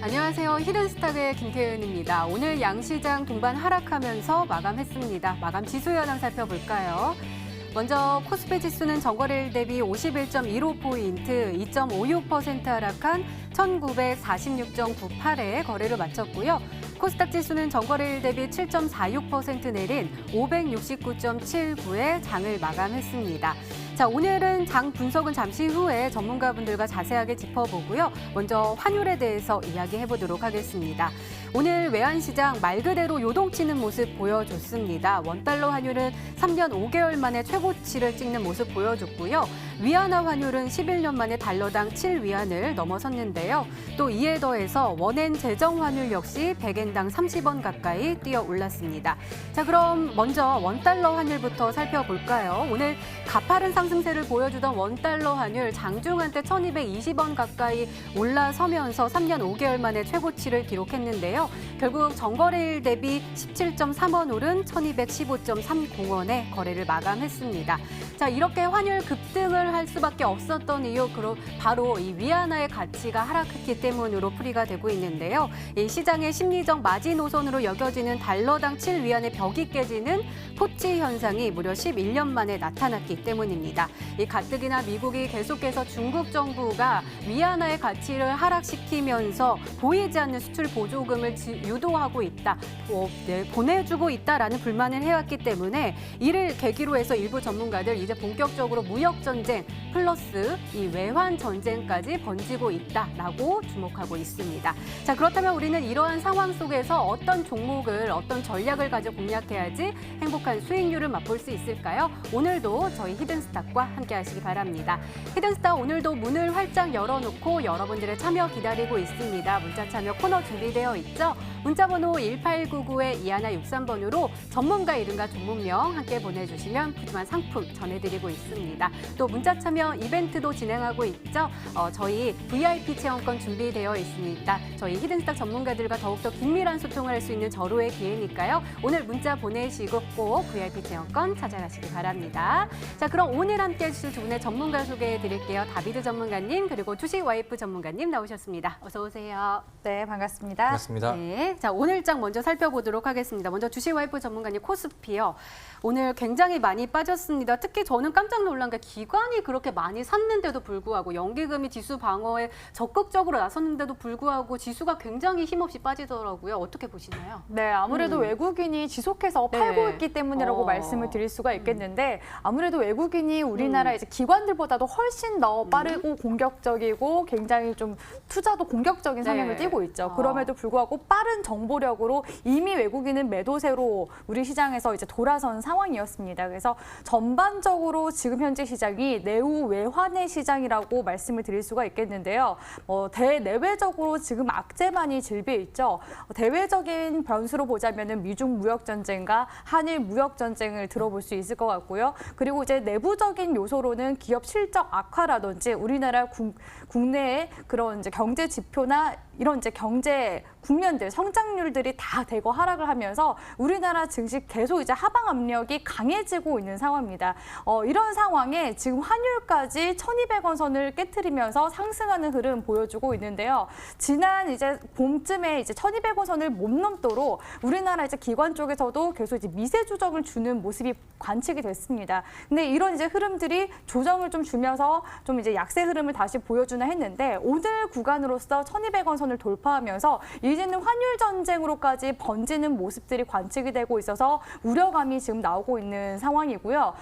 안녕하세요. 히든스탁의 김태은입니다. 오늘 양시장 동반 하락하면서 마감했습니다. 마감 지수 현황 살펴볼까요? 먼저 코스피 지수는 전거래일 대비 51.15포인트, 2.56% 하락한 1946.98에 거래를 마쳤고요. 코스닥 지수는 전거래일 대비 7.46% 내린 569.79에 장을 마감했습니다. 자, 오늘은 장 분석은 잠시 후에 전문가분들과 자세하게 짚어보고요. 먼저 환율에 대해서 이야기해보도록 하겠습니다. 오늘 외환시장 말 그대로 요동치는 모습 보여줬습니다. 원달러 환율은 3년 5개월 만에 최고치를 찍는 모습 보여줬고요. 위안화 환율은 11년 만에 달러당 7위안을 넘어섰는데요. 또 이에 더해서 원엔 재정 환율 역시 100엔당 30원 가까이 뛰어 올랐습니다. 자, 그럼 먼저 원달러 환율부터 살펴볼까요? 오늘 가파른 상승세를 보여주던 원달러 환율 장중한 때 1220원 가까이 올라서면서 3년 5개월 만에 최고치를 기록했는데요. 결국 전거래일 대비 17.3원 오른 1215.30원에 거래를 마감했습니다. 자, 이렇게 환율 급등을 할 수밖에 없었던 이유, 바로 이 위안화의 가치가 하락했기 때문으로 풀이가 되고 있는데요. 이 시장의 심리적 마지노선으로 여겨지는 달러당 7위안의 벽이 깨지는 포치 현상이 무려 11년 만에 나타났기 때문입니다. 이 가뜩이나 미국이 계속해서 중국 정부가 위안화의 가치를 하락시키면서 보이지 않는 수출 보조금을 유도하고 있다, 보내주고 있다라는 불만을 해왔기 때문에 이를 계기로 해서 일부 전문가들 이제 본격적으로 무역 전쟁 플러스 이 외환 전쟁까지 번지고 있다라고 주목하고 있습니다. 자, 그렇다면 우리는 이러한 상황 속에서 어떤 종목을, 어떤 전략을 가지고 공략해야지 행복한 수익률을 맛볼 수 있을까요? 오늘도 저희 히든스탁과 함께 하시기 바랍니다. 히든스탁 오늘도 문을 활짝 열어놓고 여러분들의 참여 기다리고 있습니다. 문자 참여 코너 준비되어 있죠? 문자번호 1899-2163번으로 전문가 이름과 종목명 함께 보내주시면 푸짐한 상품 전해드리고 있습니다. 또 문자 참여 이벤트도 진행하고 있죠? 저희 VIP 체험권 준비되어 있습니다. 저희 히든스탁 전문가들과 더욱더 긴밀한 소통을 할 수 있는 절호의 기회니까요. 오늘 문자 보내시고 꼭 VIP 체험권 찾아가시기 바랍니다. 자, 그럼 오늘 함께 해주실 두 분의 전문가 소개해드릴게요. 다비드 전문가님 그리고 주식 와이프 전문가님 나오셨습니다. 어서 오세요. 네, 반갑습니다. 반갑습니다. 네, 자, 오늘장 먼저 살펴보도록 하겠습니다. 먼저 주식 와이프 전문가님 코스피요. 오늘 굉장히 많이 빠졌습니다. 특히 저는 깜짝 놀란 게 기관이 그렇게 많이 샀는데도 불구하고 연기금이 지수 방어에 적극적으로 나섰는데도 불구하고 지수가 굉장히 힘없이 빠지더라고요. 어떻게 보시나요? 네, 아무래도 외국인이 지속해서 팔고 있기 때문이라고 말씀을 드릴 수가 있겠는데 아무래도 외국인이 우리나라 이제 기관들보다도 훨씬 더 빠르고 공격적이고 굉장히 좀 투자도 공격적인 성향을 띠고 있죠. 그럼에도 불구하고 빠른 정보력으로 이미 외국인은 매도세로 우리 시장에서 이제 돌아선 상황이었습니다. 그래서 전반적으로 지금 현재 시장이 내후 외환의 시장이라고 말씀을 드릴 수가 있겠는데요. 대내외적으로 지금 악재만이 질비해 있죠. 대외적인 변수로 보자면은 미중 무역 전쟁과 한일 무역 전쟁을 들어볼 수 있을 것 같고요. 그리고 이제 내부적인 요소로는 기업 실적 악화라든지 우리나라 국내의 그런 이제 경제 지표나 이런 이제 경제 국면들, 성장률들이 다 대거 하락을 하면서 우리나라 증시 계속 이제 하방 압력이 강해지고 있는 상황입니다. 이런 상황에 지금 환율까지 1,200원 선을 깨트리면서 상승하는 흐름 보여주고 있는데요. 지난 이제 봄쯤에 이제 1,200원 선을 못 넘도록 우리나라 이제 기관 쪽에서도 계속 이제 미세 조정을 주는 모습이 관측이 됐습니다. 근데 이런 이제 흐름들이 조정을 좀 주면서 좀 이제 약세 흐름을 다시 보여주나 했는데 오늘 구간으로서 1,200원 선을 돌파하면서 이제는 환율 전쟁으로까지 번지는 모습들이 관측이 되고 있어서 우려감이 지금 나오고 있는 상황이고요.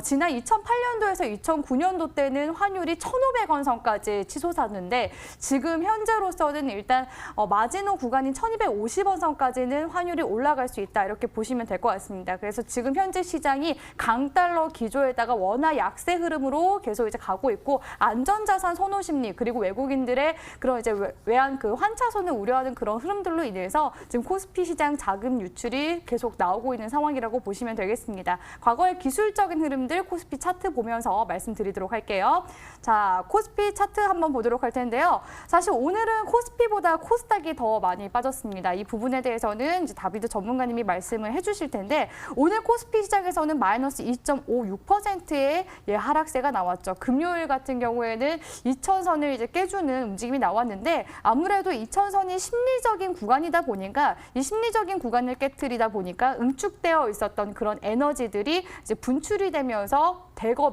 지난 2008년도에서 2009년도 때는 환율이 1,500원 선까지 치솟았는데 지금 현재로서는 일단 마지노 구간인 1,250원 선까지는 환율이 올라갈 수 있다 이렇게 보시면 될 것 같습니다. 그래서 지금 현재 시장이 강달러 기조에다가 원화 약세 흐름으로 계속 이제 가고 있고 안전자산 선호 심리 그리고 외국인들의 그런 이제 외환 그 환차손을 우려하는 그런 흐름들로 인해서 지금 코스피 시장 자금 유출이 계속 나오고 있는 상황이라고 보시면 되겠습니다. 과거의 기술적인 흐름들 코스피 차트 보면서 말씀드리도록 할게요. 자, 코스피 차트 한번 보도록 할 텐데요. 사실 오늘은 코스피보다 코스닥이 더 많이 빠졌습니다. 이 부분에 대해서는 이제 다비드 전문가님이 말씀을 해주실 텐데 오늘 코스피 시장에서는 마이너스 2.56%의 하락세가 나왔죠. 금요일 같은 경우에는 2,000선을 이제 깨주는 움직임이 나왔는데 아무래도 아무래도 2000선이 심리적인 구간이다 보니까 이 심리적인 구간을 깨트리다 보니까 응축되어 있었던 그런 에너지들이 이제 분출이 되면서 대거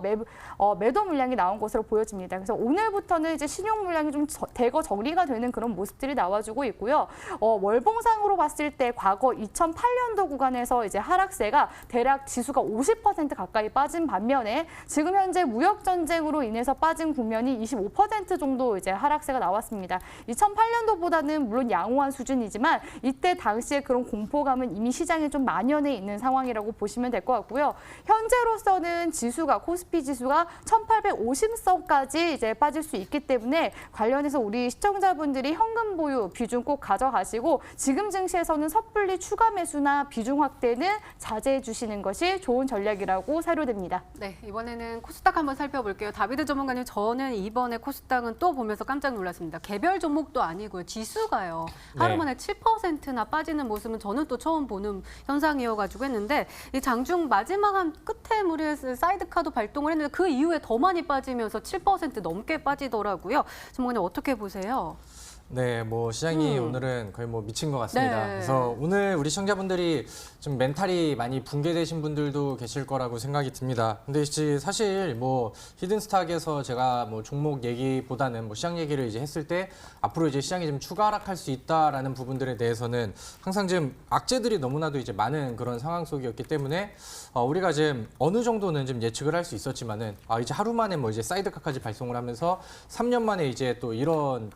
매도 물량이 나온 것으로 보여집니다. 그래서 오늘부터는 이제 신용 물량이 좀 대거 정리가 되는 그런 모습들이 나와주고 있고요. 월봉상으로 봤을 때 과거 2008년도 구간에서 이제 하락세가 대략 지수가 50% 가까이 빠진 반면에 지금 현재 무역 전쟁으로 인해서 빠진 국면이 25% 정도 이제 하락세가 나왔습니다. 2008년도보다는 물론 양호한 수준이지만 이때 당시에 그런 공포감은 이미 시장에 좀 만연해 있는 상황이라고 보시면 될 것 같고요. 현재로서는 코스피 지수가 1850선까지 이제 빠질 수 있기 때문에 관련해서 우리 시청자분들이 현금 보유 비중 꼭 가져가시고 지금 증시에서는 섣불리 추가 매수나 비중 확대는 자제해 주시는 것이 좋은 전략이라고 사료됩니다. 네, 이번에는 코스닥 한번 살펴볼게요. 다비드 전문가님, 저는 이번에 코스닥은 또 보면서 깜짝 놀랐습니다. 개별 종목도 아니고요. 지수가요. 하루 만에 7%나 빠지는 모습은 저는 또 처음 보는 현상이어가지고 했는데 이 장중 마지막 한 끝에 무리해서 사이드카도 발동을 했는데 그 이후에 더 많이 빠지면서 7% 넘게 빠지더라고요. 전문가님 어떻게 보세요? 네, 뭐 시장이 오늘은 거의 뭐 미친 것 같습니다. 네. 그래서 오늘 우리 시청자분들이 좀 멘탈이 많이 붕괴되신 분들도 계실 거라고 생각이 듭니다. 근데 사실 뭐 히든스탁에서 제가 뭐 종목 얘기보다는 뭐 시장 얘기를 이제 했을 때 앞으로 이제 시장이 좀 추가 하락할 수 있다라는 부분들에 대해서는 항상 좀 악재들이 너무나도 이제 많은 그런 상황 속이었기 때문에 우리가 지금 어느 정도는 좀 예측을 할 수 있었지만은 이제 하루 만에 뭐 이제 사이드카까지 발송을 하면서 3년 만에 이제 또 이런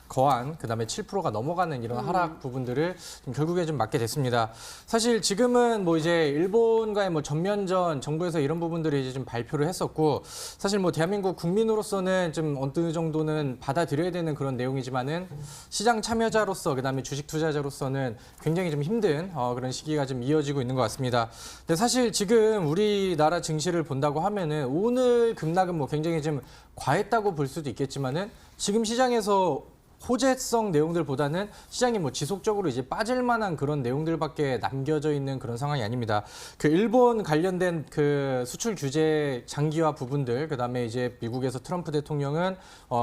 거한 그다음에 7%가 넘어가는 이런 하락 부분들을 결국에 좀 맞게 됐습니다. 사실 지금은 뭐 이제 일본과의 뭐 전면전 정부에서 이런 부분들을 이제 좀 발표를 했었고 사실 뭐 대한민국 국민으로서는 좀 어느 정도는 받아들여야 되는 그런 내용이지만은 시장 참여자로서 그다음에 주식 투자자로서는 굉장히 좀 힘든 그런 시기가 좀 이어지고 있는 것 같습니다. 근데 사실 지금 우리나라 증시를 본다고 하면은 오늘 급락은 뭐 굉장히 좀 과했다고 볼 수도 있겠지만은 지금 시장에서 호재성 내용들보다는 시장이 뭐 지속적으로 이제 빠질 만한 그런 내용들밖에 남겨져 있는 그런 상황이 아닙니다. 그 일본 관련된 그 수출 규제 장기화 부분들, 그다음에 이제 미국에서 트럼프 대통령은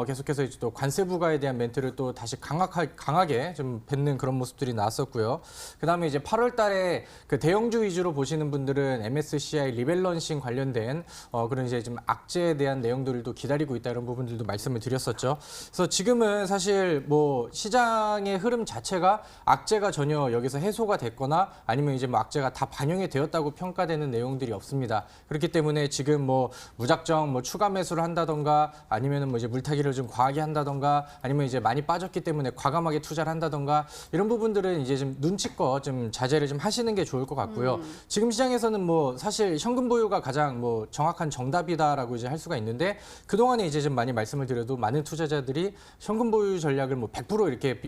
계속해서 이제 또 관세 부과에 대한 멘트를 또 다시 강하게 좀 뱉는 그런 모습들이 나왔었고요. 그다음에 이제 8월 달에 그 대형주 위주로 보시는 분들은 MSCI 리밸런싱 관련된 그런 이제 좀 악재에 대한 내용들도 기다리고 있다 이런 부분들도 말씀을 드렸었죠. 그래서 지금은 사실 뭐 시장의 흐름 자체가 악재가 전혀 여기서 해소가 됐거나 아니면 이제 뭐 악재가 다 반영이 되었다고 평가되는 내용들이 없습니다. 그렇기 때문에 지금 뭐 무작정 뭐 추가 매수를 한다던가 아니면은 뭐 이제 물타기를 좀 과하게 한다던가 아니면 이제 많이 빠졌기 때문에 과감하게 투자를 한다던가 이런 부분들은 이제 좀 눈치껏 좀 자제를 좀 하시는 게 좋을 것 같고요. 지금 시장에서는 뭐 사실 현금 보유가 가장 뭐 정확한 정답이다라고 이제 할 수가 있는데 그동안에 이제 좀 많이 말씀을 드려도 많은 투자자들이 현금 보유 전략을 뭐 100% 이렇게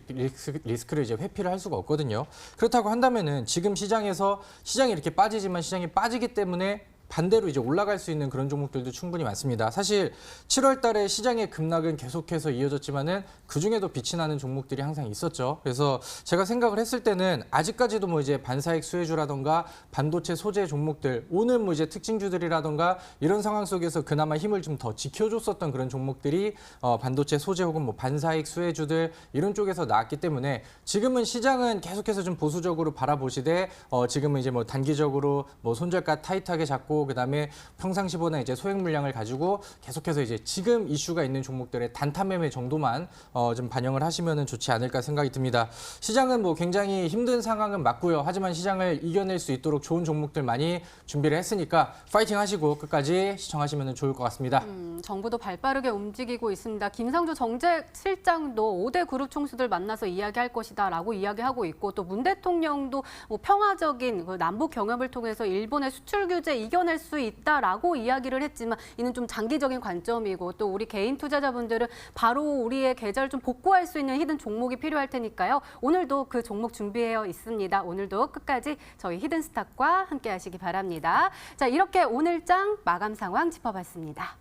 리스크를 이제 회피를 할 수가 없거든요. 그렇다고 한다면은 지금 시장에서 시장이 이렇게 빠지지만 시장이 빠지기 때문에 반대로 이제 올라갈 수 있는 그런 종목들도 충분히 많습니다. 사실 7월 달에 시장의 급락은 계속해서 이어졌지만은 그중에도 빛이 나는 종목들이 항상 있었죠. 그래서 제가 생각을 했을 때는 아직까지도 뭐 이제 반사익 수혜주라던가 반도체 소재 종목들 오늘 뭐 이제 특징주들이라던가 이런 상황 속에서 그나마 힘을 좀 더 지켜줬었던 그런 종목들이 반도체 소재 혹은 뭐 반사익 수혜주들 이런 쪽에서 나왔기 때문에 지금은 시장은 계속해서 좀 보수적으로 바라보시되 지금은 이제 뭐 단기적으로 뭐 손절가 타이트하게 잡고 그다음에 평상시보다 이제 소액 물량을 가지고 계속해서 이제 지금 이슈가 있는 종목들의 단타 매매 정도만 좀 반영을 하시면은 좋지 않을까 생각이 듭니다. 시장은 뭐 굉장히 힘든 상황은 맞고요. 하지만 시장을 이겨낼 수 있도록 좋은 종목들 많이 준비를 했으니까 파이팅 하시고 끝까지 시청하시면 좋을 것 같습니다. 정부도 발빠르게 움직이고 있습니다. 김상조 정책실장도 5대 그룹 총수들 만나서 이야기할 것이다라고 이야기하고 있고 또 문 대통령도 뭐 평화적인 그 남북 경협을 통해서 일본의 수출 규제 이겨낼 수 있다라고 이야기를 했지만 이는 좀 장기적인 관점이고 또 우리 개인 투자자분들은 바로 우리의 계좌를 좀 복구할 수 있는 히든 종목이 필요할 테니까요. 오늘도 그 종목 준비되어 있습니다. 오늘도 끝까지 저희 히든스탁과 함께 하시기 바랍니다. 자, 이렇게 오늘장 마감 상황 짚어봤습니다.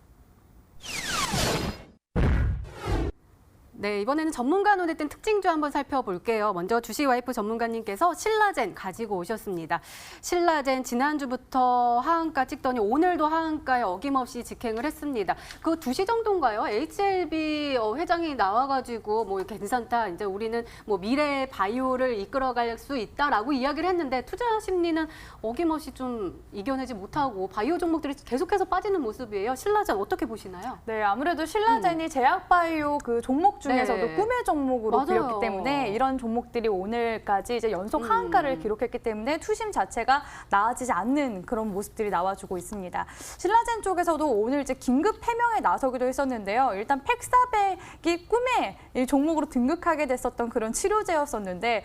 네, 이번에는 전문가 눈에 띈 특징주 한번 살펴볼게요. 먼저 주식와이프 전문가님께서 신라젠 가지고 오셨습니다. 신라젠 지난주부터 하한가 찍더니 오늘도 하한가에 어김없이 직행을 했습니다. 그 2시 정도인가요? HLB 회장이 나와가지고 뭐 괜찮다. 이제 우리는 뭐 미래 바이오를 이끌어갈 수 있다라고 이야기를 했는데 투자 심리는 어김없이 좀 이겨내지 못하고 바이오 종목들이 계속해서 빠지는 모습이에요. 신라젠 어떻게 보시나요? 네, 아무래도 신라젠이 제약바이오 그 종목 중에서도 네. 꿈의 종목으로 맞아요. 불렸기 때문에 이런 종목들이 오늘까지 이제 연속 하한가를 기록했기 때문에 투심 자체가 나아지지 않는 그런 모습들이 나와주고 있습니다. 신라젠 쪽에서도 오늘 이제 긴급 해명에 나서기도 했었는데요. 일단 팩사백이 꿈의 이 종목으로 등극하게 됐었던 그런 치료제였었는데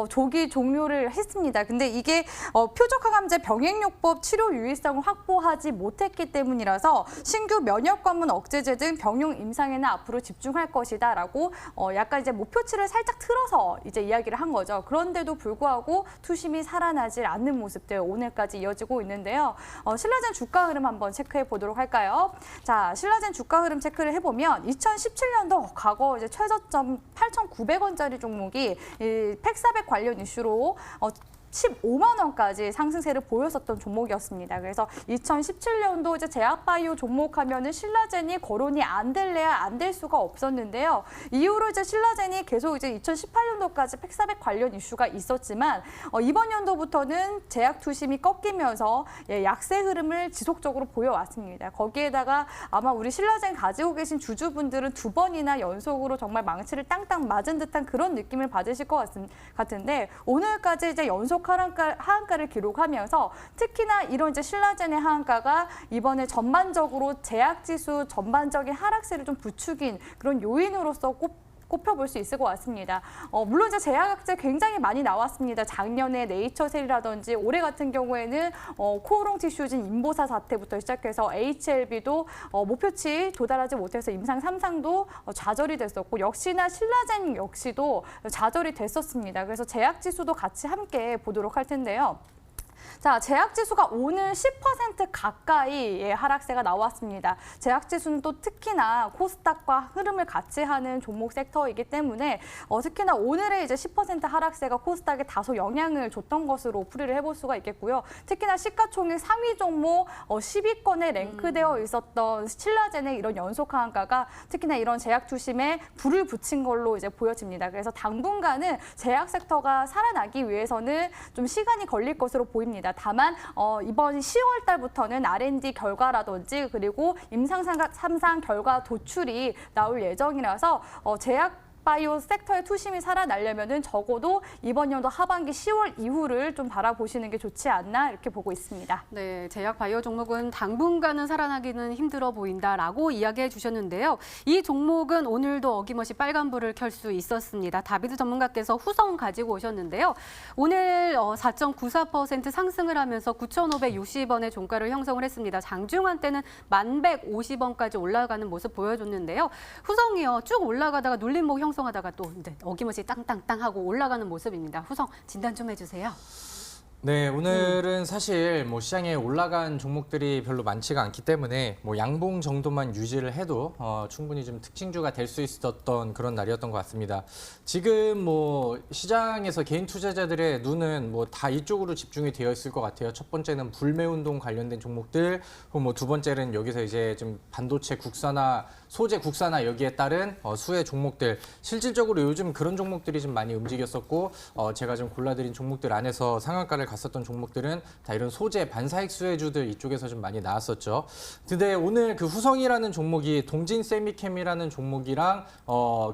조기 종료를 했습니다. 근데 이게 표적항암제 병행요법 치료 유의성을 확보하지 못했기 때문이라서 신규 면역 관문 억제제 등 병용 임상에는 앞으로 집중할 것이다라고 약간 이제 목표치를 살짝 틀어서 이제 이야기를 한 거죠. 그런데도 불구하고 투심이 살아나질 않는 모습들 오늘까지 이어지고 있는데요. 신라젠 주가 흐름 한번 체크해 보도록 할까요? 자, 신라젠 주가 흐름 체크를 해보면 2017년도 과거 이제 최저점 8,900원짜리 종목이 이 팩사백 관련 이슈로 15만 원까지 상승세를 보였었던 종목이었습니다. 그래서 2017년도 이제 제약바이오 종목하면은 신라젠이 거론이 안 될래야 안 될 수가 없었는데요. 이후로 이제 신라젠이 계속 이제 2018년도까지 팩사백 관련 이슈가 있었지만 이번 연도부터는 제약 투심이 꺾이면서 약세 흐름을 지속적으로 보여왔습니다. 거기에다가 아마 우리 신라젠 가지고 계신 주주분들은 2번이나 연속으로 정말 망치를 땅땅 맞은 듯한 그런 느낌을 받으실 것 같은데 오늘까지 이제 연속 하한가를 기록하면서 특히나 이런 이제 신라젠의 하한가가 이번에 전반적으로 제약지수 전반적인 하락세를 좀 부추긴 그런 요인으로서 꼽혀볼 수 있을 것 같습니다. 물론 이제 제약제 굉장히 많이 나왔습니다. 작년에 네이처셀이라든지 올해 같은 경우에는 코오롱 티슈진 인보사 사태부터 시작해서 HLB도 목표치 도달하지 못해서 임상 3상도 좌절이 됐었고 역시나 신라젠 역시도 좌절이 됐었습니다. 그래서 제약지수도 같이 함께 보도록 할 텐데요. 자, 제약지수가 오늘 10% 가까이의 하락세가 나왔습니다. 제약지수는 또 특히나 코스닥과 흐름을 같이 하는 종목 섹터이기 때문에 특히나 오늘의 이제 10% 하락세가 코스닥에 다소 영향을 줬던 것으로 풀이를 해볼 수가 있겠고요. 특히나 시가총액 상위 종목 10위권에 랭크되어 있었던 신라젠의 이런 연속 하한가가 특히나 이런 제약 투심에 불을 붙인 걸로 이제 보여집니다. 그래서 당분간은 제약 섹터가 살아나기 위해서는 좀 시간이 걸릴 것으로 보입니다. 다만 이번 10월 달부터는 R&D 결과라든지 그리고 임상 3상 결과 도출이 나올 예정이라서 제약 바이오 섹터의 투심이 살아나려면은 적어도 이번 연도 하반기 10월 이후를 좀 바라보시는 게 좋지 않나 이렇게 보고 있습니다. 네, 제약 바이오 종목은 당분간은 살아나기는 힘들어 보인다라고 이야기해 주셨는데요. 이 종목은 오늘도 어김없이 빨간불을 켤 수 있었습니다. 다비드 전문가께서 후성 가지고 오셨는데요. 오늘 4.94% 상승을 하면서 9,560원의 종가를 형성을 했습니다. 장중한 때는 1,150원까지 올라가는 모습 보여줬는데요. 후성이요, 쭉 올라가다가 눌림목 형성하다가 또 이제 어김없이 땅땅땅 하고 올라가는 모습입니다. 후성 진단 좀 해주세요. 네, 오늘은 사실 뭐 시장에 올라간 종목들이 별로 많지가 않기 때문에 뭐 양봉 정도만 유지를 해도 충분히 좀 특징주가 될 수 있었던 그런 날이었던 것 같습니다. 지금 뭐 시장에서 개인 투자자들의 눈은 뭐 다 이쪽으로 집중이 되어 있을 것 같아요. 첫 번째는 불매운동 관련된 종목들, 뭐 두 번째는 여기서 이제 좀 반도체 국산화, 소재 국산화 여기에 따른 수혜 종목들. 실질적으로 요즘 그런 종목들이 좀 많이 움직였었고 제가 좀 골라드린 종목들 안에서 상한가를 갔었던 종목들은 다 이런 소재 반사익 수혜주들 이쪽에서 좀 많이 나왔었죠. 근데 오늘 그 후성이라는 종목이 동진 세미캠이라는 종목이랑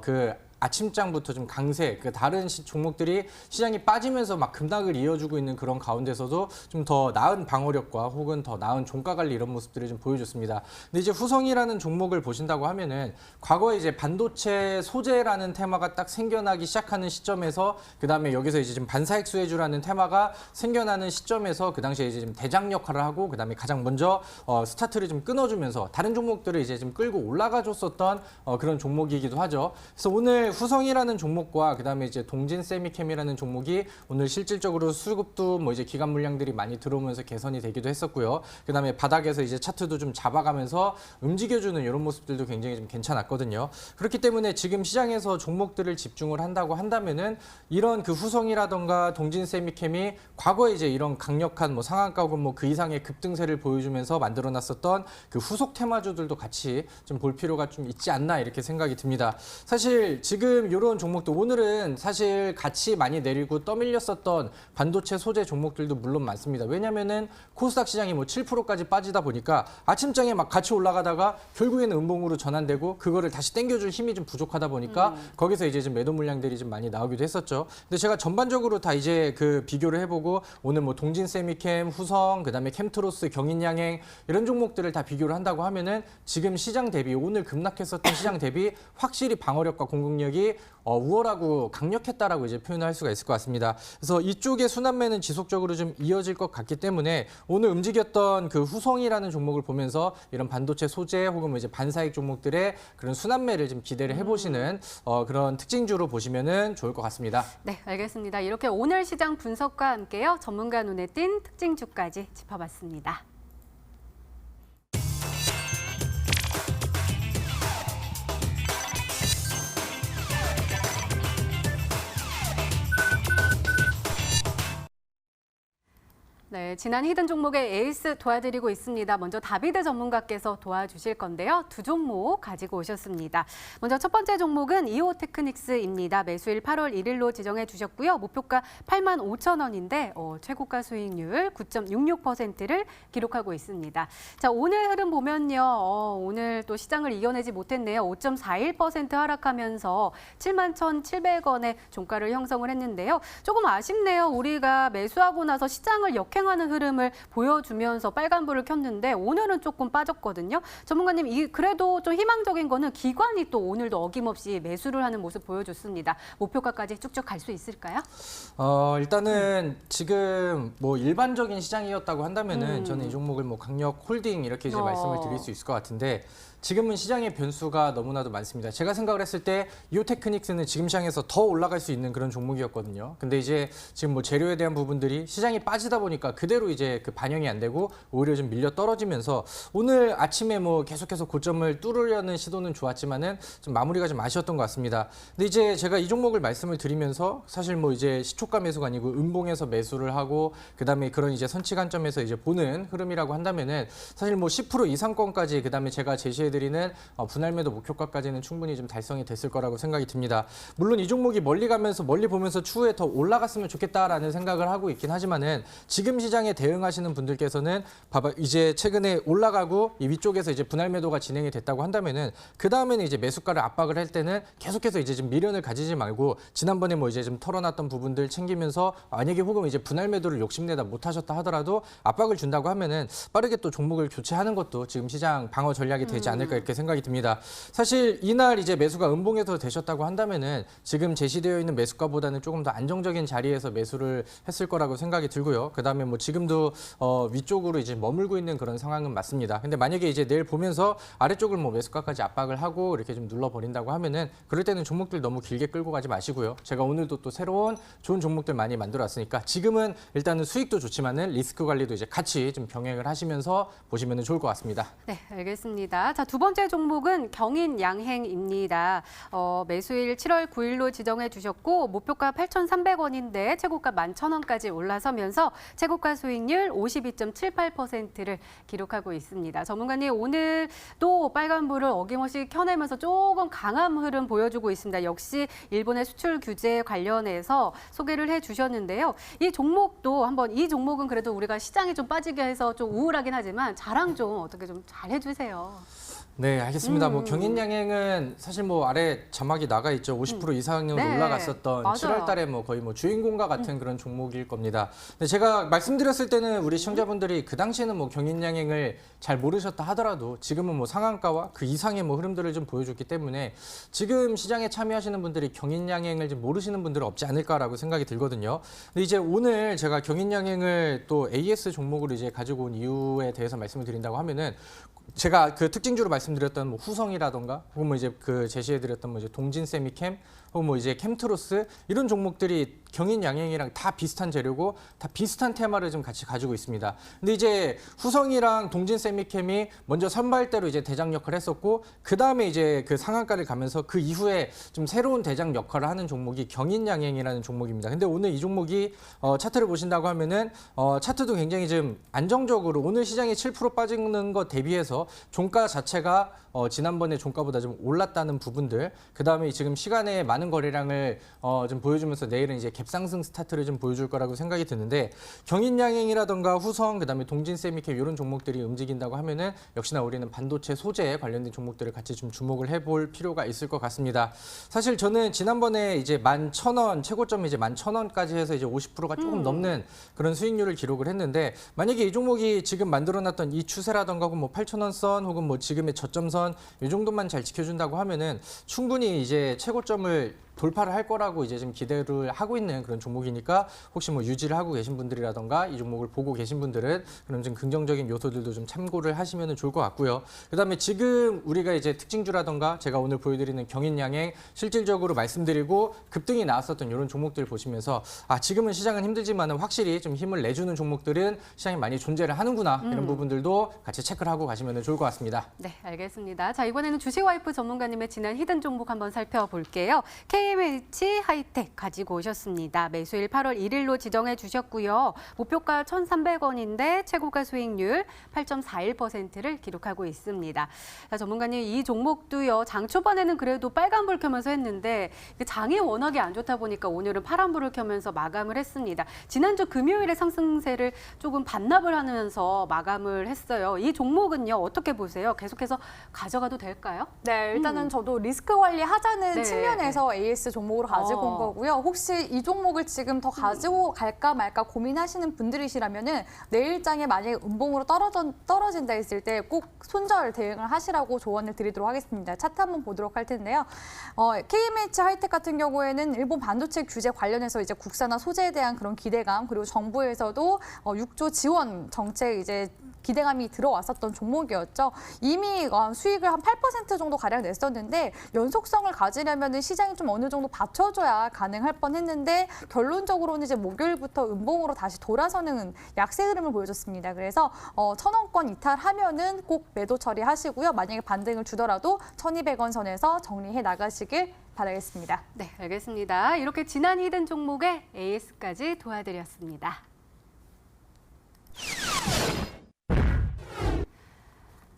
그 아침장부터 좀 강세, 그 다른 종목들이 시장이 빠지면서 막 급락을 이어주고 있는 그런 가운데서도 좀 더 나은 방어력과 혹은 더 나은 종가 관리 이런 모습들을 좀 보여줬습니다. 근데 이제 후성이라는 종목을 보신다고 하면은 과거에 이제 반도체 소재라는 테마가 딱 생겨나기 시작하는 시점에서 그 다음에 여기서 이제 좀 반사익 수혜주라는 테마가 생겨나는 시점에서 그 당시에 이제 좀 대장 역할을 하고 그 다음에 가장 먼저 스타트를 좀 끊어주면서 다른 종목들을 이제 좀 끌고 올라가줬었던 그런 종목이기도 하죠. 그래서 오늘 후성이라는 종목과 그다음에 이제 동진 세미캠이라는 종목이 오늘 실질적으로 수급도 뭐 이제 기관 물량들이 많이 들어오면서 개선이 되기도 했었고요. 그다음에 바닥에서 이제 차트도 좀 잡아가면서 움직여주는 이런 모습들도 굉장히 좀 괜찮았거든요. 그렇기 때문에 지금 시장에서 종목들을 집중을 한다고 한다면은 이런 그 후성이라던가 동진 세미캠이 과거에 이제 이런 강력한 뭐 상한가 혹은 뭐 그 이상의 급등세를 보여주면서 만들어놨었던 그 후속 테마주들도 같이 좀 볼 필요가 좀 있지 않나 이렇게 생각이 듭니다. 사실 지금 이런 종목도 오늘은 사실 같이 많이 내리고 떠밀렸었던 반도체 소재 종목들도 물론 많습니다. 왜냐면은 코스닥 시장이 뭐 7%까지 빠지다 보니까 아침장에 막 같이 올라가다가 결국에는 음봉으로 전환되고 그거를 다시 땡겨줄 힘이 좀 부족하다 보니까 거기서 이제 좀 매도 물량들이 좀 많이 나오기도 했었죠. 근데 제가 전반적으로 다 이제 그 비교를 해보고 오늘 뭐 동진 세미캠, 후성, 그다음에 캠트로스, 경인양행 이런 종목들을 다 비교를 한다고 하면은 지금 시장 대비 오늘 급락했었던 시장 대비 확실히 방어력과 공격력이 우월하고 강력했다라고 이제 표현을 할 수가 있을 것 같습니다. 그래서 이쪽의 순환매는 지속적으로 좀 이어질 것 같기 때문에 오늘 움직였던 그 후성이라는 종목을 보면서 이런 반도체 소재 혹은 뭐 이제 반사익 종목들의 그런 순환매를 좀 기대를 해보시는 그런 특징주로 보시면은 좋을 것 같습니다. 네, 알겠습니다. 이렇게 오늘 시장 분석과 함께요. 전문가 눈에 띈 특징주까지 짚어봤습니다. 네, 지난 히든 종목의 에이스 도와드리고 있습니다. 먼저 다비드 전문가께서 도와주실 건데요. 두 종목 가지고 오셨습니다. 먼저 첫 번째 종목은 이오테크닉스입니다. 매수일 8월 1일로 지정해 주셨고요. 목표가 85,000원인데 최고가 수익률 9.66%를 기록하고 있습니다. 자, 오늘 흐름 보면요. 오늘 또 시장을 이겨내지 못했네요. 5.41% 하락하면서 71,700원의 종가를 형성을 했는데요. 조금 아쉽네요. 우리가 매수하고 나서 시장을 역행하는 흐름을 보여주면서 빨간불을 켰는데 오늘은 조금 빠졌거든요. 전문가님, 그래도 좀 희망적인 거는 기관이 또 오늘도 어김없이 매수를 하는 모습 보여줬습니다. 목표가까지 쭉쭉 갈 수 있을까요? 일단은 지금 뭐 일반적인 시장이었다고 한다면은 저는 이 종목을 뭐 강력 홀딩 이렇게 이제 말씀을 드릴 수 있을 것 같은데 지금은 시장의 변수가 너무나도 많습니다. 제가 생각을 했을 때 이오테크닉스는 지금 시장에서 더 올라갈 수 있는 그런 종목이었거든요. 근데 이제 지금 뭐 재료에 대한 부분들이 시장이 빠지다 보니까 그대로 이제 그 반영이 안 되고 오히려 좀 밀려 떨어지면서 오늘 아침에 뭐 계속해서 고점을 뚫으려는 시도는 좋았지만은 좀 마무리가 좀 아쉬웠던 것 같습니다. 근데 이제 제가 이 종목을 말씀을 드리면서 사실 뭐 이제 시초가 매수가 아니고 음봉에서 매수를 하고 그다음에 그런 이제 선취 관점에서 이제 보는 흐름이라고 한다면은 사실 뭐 10% 이상권까지 그다음에 제가 제시해 드리는 분할 매도 목표가까지는 충분히 좀 달성이 됐을 거라고 생각이 듭니다. 물론 이 종목이 멀리 가면서 멀리 보면서 추후에 더 올라갔으면 좋겠다라는 생각을 하고 있긴 하지만은 지금 시장에 대응하시는 분들께서는 봐봐 이제 최근에 올라가고 이 위쪽에서 이제 분할 매도가 진행이 됐다고 한다면은 그 다음에는 이제 매수가를 압박을 할 때는 계속해서 이제 좀 미련을 가지지 말고 지난번에 뭐 이제 좀 털어놨던 부분들 챙기면서 만약에 혹은 이제 분할 매도를 욕심내다 못하셨다 하더라도 압박을 준다고 하면은 빠르게 또 종목을 교체하는 것도 지금 시장 방어 전략이 되지 않을까 이렇게 생각이 듭니다. 사실 이날 이제 매수가 음봉에서 되셨다고 한다면은 지금 제시되어 있는 매수가보다는 조금 더 안정적인 자리에서 매수를 했을 거라고 생각이 들고요. 그다음에 뭐 지금도 위쪽으로 이제 머물고 있는 그런 상황은 맞습니다. 근데 만약에 이제 내일 보면서 아래쪽을 뭐 매수가까지 압박을 하고 이렇게 좀 눌러버린다고 하면은 그럴 때는 종목들 너무 길게 끌고 가지 마시고요. 제가 오늘도 또 새로운 좋은 종목들 많이 만들어 왔으니까 지금은 일단은 수익도 좋지만은 리스크 관리도 이제 같이 좀 병행을 하시면서 보시면 좋을 것 같습니다. 네, 알겠습니다. 자, 두 번째 종목은 경인양행입니다. 매수일 7월 9일로 지정해 주셨고 목표가 8,300원인데 최고가 11,000원까지 올라서면서 최고가 수익률 52.78%를 기록하고 있습니다. 전문가님, 오늘 또 빨간불을 어김없이 켜내면서 조금 강한 흐름 보여주고 있습니다. 역시 일본의 수출 규제 관련해서 소개를 해주셨는데요. 이 종목도 한번 이 종목은 그래도 우리가 시장이 좀 빠지게 해서 좀 우울하긴 하지만 자랑 좀 어떻게 좀 잘 해주세요. 네, 알겠습니다. 뭐 경인양행은 사실 뭐 아래 자막이 나가 있죠. 50% 이상으로 네, 올라갔었던 맞아요. 7월 달에 뭐 거의 뭐 주인공과 같은 그런 종목일 겁니다. 근데 제가 말씀드렸을 때는 우리 시청자분들이 그 당시에는 뭐 경인양행을 잘 모르셨다 하더라도 지금은 뭐 상한가와 그 이상의 뭐 흐름들을 좀 보여줬기 때문에 지금 시장에 참여하시는 분들이 경인양행을 좀 모르시는 분들은 없지 않을까라고 생각이 들거든요. 근데 이제 오늘 제가 경인양행을 또 AS 종목으로 이제 가지고 온 이유에 대해서 말씀을 드린다고 하면은 제가 그 특징주로 말씀드렸던 뭐 후성이라던가 혹은 뭐 이제 그 제시해드렸던 뭐 이제 동진 세미캠 혹은 뭐 이제 캠트로스 이런 종목들이 경인 양행이랑 다 비슷한 재료고 다 비슷한 테마를 좀 같이 가지고 있습니다. 근데 이제 후성이랑 동진 세미캠이 먼저 선발대로 이제 대장 역할을 했었고 그 다음에 이제 그 상한가를 가면서 그 이후에 좀 새로운 대장 역할을 하는 종목이 경인 양행이라는 종목입니다. 근데 오늘 이 종목이 차트를 보신다고 하면은 차트도 굉장히 좀 안정적으로 오늘 시장이 7% 빠지는 것 대비해서 종가 자체가 지난번에 종가보다 좀 올랐다는 부분들, 그 다음에 지금 시간에 많은 거래량을 좀 보여주면서 내일은 이제 갭상승 스타트를 좀 보여줄 거라고 생각이 드는데 경인양행이라던가 후성, 그 다음에 동진세미캠 이런 종목들이 움직인다고 하면은 역시나 우리는 반도체 소재에 관련된 종목들을 같이 좀 주목을 해볼 필요가 있을 것 같습니다. 사실 저는 지난번에 이제 11,000원 최고점이 이제 11,000원까지 해서 이제 50%가 조금 넘는 그런 수익률을 기록을 했는데 만약에 이 종목이 지금 만들어놨던 이 추세라던가 혹은 뭐 8,000원 선 혹은 뭐 지금의 저점선 이 정도만 잘 지켜준다고 하면은 충분히 이제 최고점을 돌파를 할 거라고 이제 좀 기대를 하고 있는 그런 종목이니까 혹시 뭐 유지를 하고 계신 분들이라던가 이 종목을 보고 계신 분들은 그런 좀 긍정적인 요소들도 좀 참고를 하시면 좋을 것 같고요. 그다음에 지금 우리가 이제 특징주라던가 제가 오늘 보여드리는 경인양행 실질적으로 말씀드리고 급등이 나왔었던 이런 종목들 보시면서 지금은 시장은 힘들지만은 확실히 좀 힘을 내주는 종목들은 시장에 많이 존재를 하는구나 이런 부분들도 같이 체크를 하고 가시면 좋을 것 같습니다. 네, 알겠습니다. 자, 이번에는 주식와이프 전문가님의 지난 히든 종목 한번 살펴볼게요. KMH 하이텍 가지고 오셨습니다. 매수일 8월 1일로 지정해 주셨고요. 목표가 1,300원인데 최고가 수익률 8.41%를 기록하고 있습니다. 자, 전문가님 이 종목도요. 장 초반에는 그래도 빨간불 켜면서 했는데 장이 워낙에 안 좋다 보니까 오늘은 파란불을 켜면서 마감을 했습니다. 지난주 금요일에 상승세를 조금 반납을 하면서 마감을 했어요. 이 종목은요. 어떻게 보세요? 계속해서 가져가도 될까요? 네, 일단은 저도 리스크 관리하자는 네. 측면에서 AS 종목으로 가지고 온 거고요. 혹시 이 종목을 지금 더 가지고 갈까 말까 고민하시는 분들이시라면은 내일장에 만약에 음봉으로 떨어진다 했을 때 꼭 손절 대응을 하시라고 조언을 드리도록 하겠습니다. 차트 한번 보도록 할 텐데요. KMH 하이텍 같은 경우에는 일본 반도체 규제 관련해서 이제 국산화 소재에 대한 그런 기대감 그리고 정부에서도 6조 지원 정책 이제 기대감이 들어왔었던 종목이었죠. 이미 수익을 한 8% 정도 가량 냈었는데 연속성을 가지려면 시장이 좀 어느 정도 받쳐줘야 가능할 뻔했는데 결론적으로는 이제 목요일부터 음봉으로 다시 돌아서는 약세 흐름을 보여줬습니다. 그래서 1,000원권 이탈하면은 꼭 매도 처리하시고요. 만약에 반등을 주더라도 1,200원 선에서 정리해 나가시길 바라겠습니다. 네, 알겠습니다. 이렇게 지난 히든 종목의 AS까지 도와드렸습니다.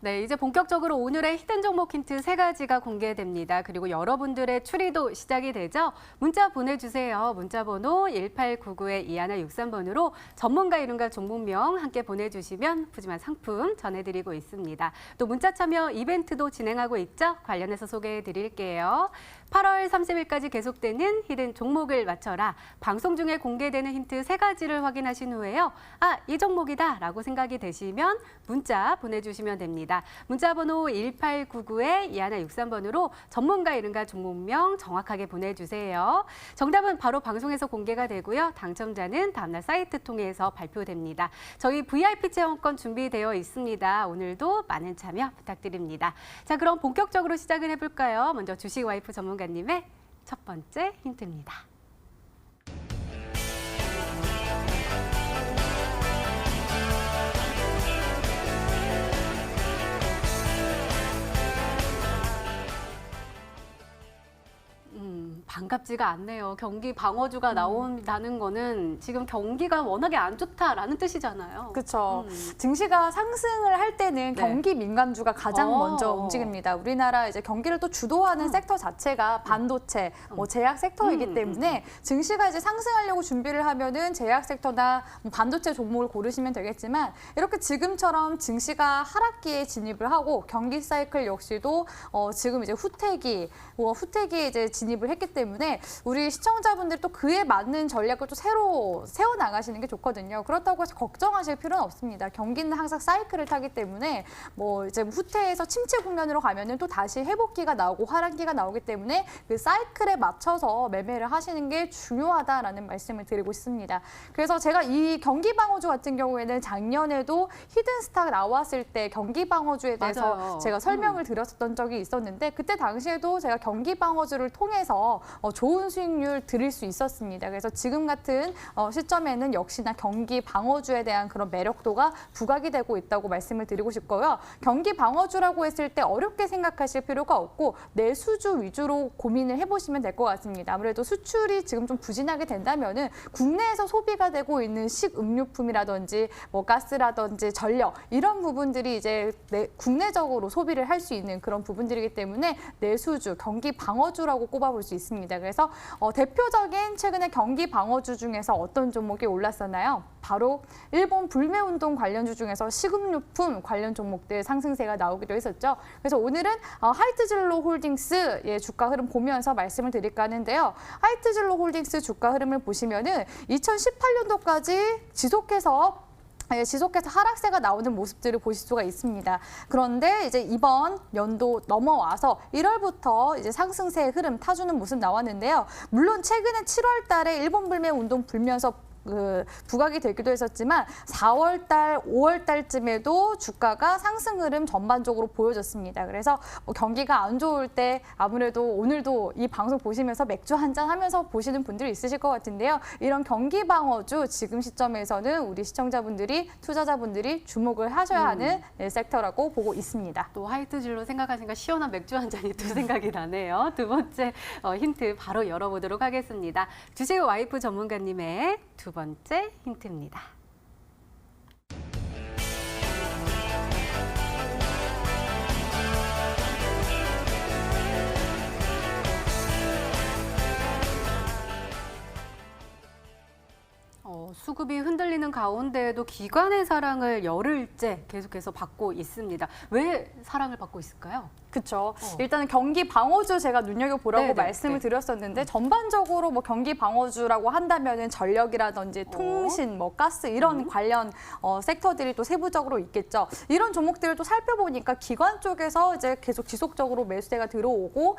네, 이제 본격적으로 오늘의 히든 종목 힌트 3가지가 공개됩니다. 그리고 여러분들의 추리도 시작이 되죠. 문자 보내주세요. 문자 번호 1899-2163번으로 전문가 이름과 종목명 함께 보내주시면 푸짐한 상품 전해드리고 있습니다. 또 문자 참여 이벤트도 진행하고 있죠. 관련해서 소개해드릴게요. 8월 30일까지 계속되는 히든 종목을 맞춰라. 방송 중에 공개되는 힌트 3가지를 확인하신 후에요. 이 종목이다 라고 생각이 되시면 문자 보내주시면 됩니다. 문자 번호 1899-2163번으로 전문가 이름과 종목명 정확하게 보내주세요. 정답은 바로 방송에서 공개가 되고요. 당첨자는 다음날 사이트 통해서 발표됩니다. 저희 VIP 체험권 준비되어 있습니다. 오늘도 많은 참여 부탁드립니다. 자, 그럼 본격적으로 시작을 해볼까요? 먼저 주식와이프 전문가님의 첫 번째 힌트입니다. 반갑지가 않네요. 경기 방어주가 나온다는 거는 지금 경기가 워낙에 안 좋다라는 뜻이잖아요. 그렇죠. 증시가 상승을 할 때는 네. 경기 민감주가 가장 먼저 움직입니다. 우리나라 이제 경기를 또 주도하는 섹터 자체가 반도체, 제약 섹터이기 때문에 증시가 이제 상승하려고 준비를 하면은 제약 섹터나 반도체 종목을 고르시면 되겠지만 이렇게 지금처럼 증시가 하락기에 진입을 하고 경기 사이클 역시도 지금 이제 후퇴기에 이제 진입을 했기 때문에 때문에 우리 시청자분들이 또 그에 맞는 전략을 또 새로 세워 나가시는 게 좋거든요. 그렇다고 해서 걱정하실 필요는 없습니다. 경기는 항상 사이클을 타기 때문에 뭐 이제 후퇴해서 침체 국면으로 가면은 또 다시 회복기가 나오고 하락기가 나오기 때문에 그 사이클에 맞춰서 매매를 하시는 게 중요하다라는 말씀을 드리고 있습니다. 그래서 제가 이 경기 방어주 같은 경우에는 작년에도 히든스타가 나왔을 때 경기 방어주에 대해서 맞아요. 제가 설명을 드렸었던 적이 있었는데 그때 당시에도 제가 경기 방어주를 통해서 좋은 수익률 드릴 수 있었습니다. 그래서 지금 같은 시점에는 역시나 경기 방어주에 대한 그런 매력도가 부각이 되고 있다고 말씀을 드리고 싶고요. 경기 방어주라고 했을 때 어렵게 생각하실 필요가 없고 내수주 위주로 고민을 해보시면 될 것 같습니다. 아무래도 수출이 지금 좀 부진하게 된다면은 국내에서 소비가 되고 있는 식음료품이라든지 뭐 가스라든지 전력 이런 부분들이 이제 국내적으로 소비를 할 수 있는 그런 부분들이기 때문에 내수주, 경기 방어주라고 꼽아볼 수 있습니다. 그래서 대표적인 최근에 경기 방어주 중에서 어떤 종목이 올랐었나요? 바로 일본 불매운동 관련주 중에서 식음료품 관련 종목들 상승세가 나오기도 했었죠. 그래서 오늘은 하이트진로 홀딩스의 주가 흐름 보면서 말씀을 드릴까 하는데요. 하이트진로 홀딩스 주가 흐름을 보시면은 2018년도까지 지속해서 하락세가 나오는 모습들을 보실 수가 있습니다. 그런데 이제 이번 연도 넘어와서 1월부터 이제 상승세의 흐름 타주는 모습 나왔는데요. 물론 최근에 7월 달에 일본 불매 운동 불면서 부각이 되기도 했었지만 4월 달, 5월 달쯤에도 주가가 상승 흐름 전반적으로 보여졌습니다. 그래서 뭐 경기가 안 좋을 때 아무래도 오늘도 이 방송 보시면서 맥주 한잔 하면서 보시는 분들이 있으실 것 같은데요. 이런 경기 방어주 지금 시점에서는 우리 시청자분들이, 투자자분들이 주목을 하셔야 하는 섹터라고 보고 있습니다. 또 화이트진로 생각하시니까 시원한 맥주 한 잔이 또 생각이 나네요. 두 번째 힌트 바로 열어보도록 하겠습니다. 주식 와이프 전문가님의 두 번째 힌트입니다. 수급이 흔들리는 가운데에도 기관의 사랑을 열흘째 계속해서 받고 있습니다. 왜 사랑을 받고 있을까요? 그렇죠. 일단은 경기 방어주 제가 눈여겨보라고 네네, 말씀을 드렸었는데 전반적으로 뭐 경기 방어주라고 한다면은 전력이라든지 통신, 뭐 가스 이런 관련 섹터들이 또 세부적으로 있겠죠. 이런 종목들을 또 살펴보니까 기관 쪽에서 이제 계속 지속적으로 매수세가 들어오고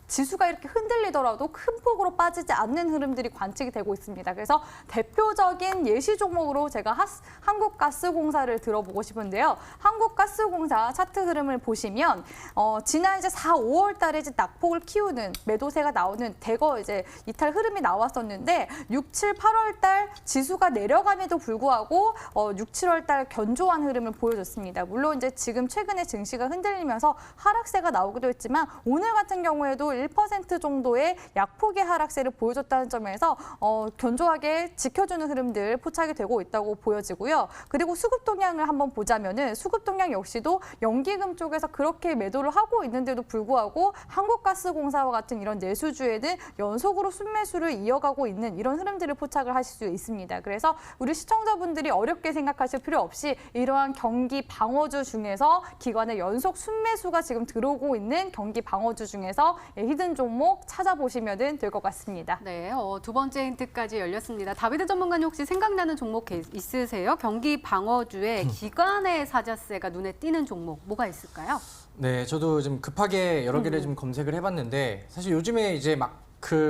지수가 이렇게 흔들리더라도 큰 폭으로 빠지지 않는 흐름들이 관측이 되고 있습니다. 그래서 대표적인 예시 종목으로 제가 한국가스공사를 들어보고 싶은데요. 한국가스공사 차트 흐름을 보시면 지난 이제 4, 5월 달에 이제 낙폭을 키우는 매도세가 나오는 대거 이제 이탈 흐름이 나왔었는데 6, 7, 8월 달 지수가 내려감에도 불구하고 6, 7월 달 견조한 흐름을 보여줬습니다. 물론 이제 지금 최근에 증시가 흔들리면서 하락세가 나오기도 했지만 오늘 같은 경우에도 1% 정도의 약폭의 하락세를 보여줬다는 점에서 견조하게 지켜주는 흐름들 포착이 되고 있다고 보여지고요. 그리고 수급 동향을 한번 보자면은 수급 동향 역시도 연기금 쪽에서 그렇게 매도를 하고 있는데도 불구하고 한국가스공사와 같은 이런 내수주에는 연속으로 순매수를 이어가고 있는 이런 흐름들을 포착을 하실 수 있습니다. 그래서 우리 시청자분들이 어렵게 생각하실 필요 없이 이러한 경기 방어주 중에서 기관의 연속 순매수가 지금 들어오고 있는 경기 방어주 중에서 히든 종목 찾아보시면 될 것 같습니다. 네, 두 번째 힌트까지 열렸습니다. 다비드 전문가님 혹시 생각나는 종목 있으세요? 경기 방어주에 기관의 사자세가 눈에 띄는 종목 뭐가 있을까요? 네, 저도 좀 급하게 여러 개를 좀 검색을 해봤는데 사실 요즘에 이제 막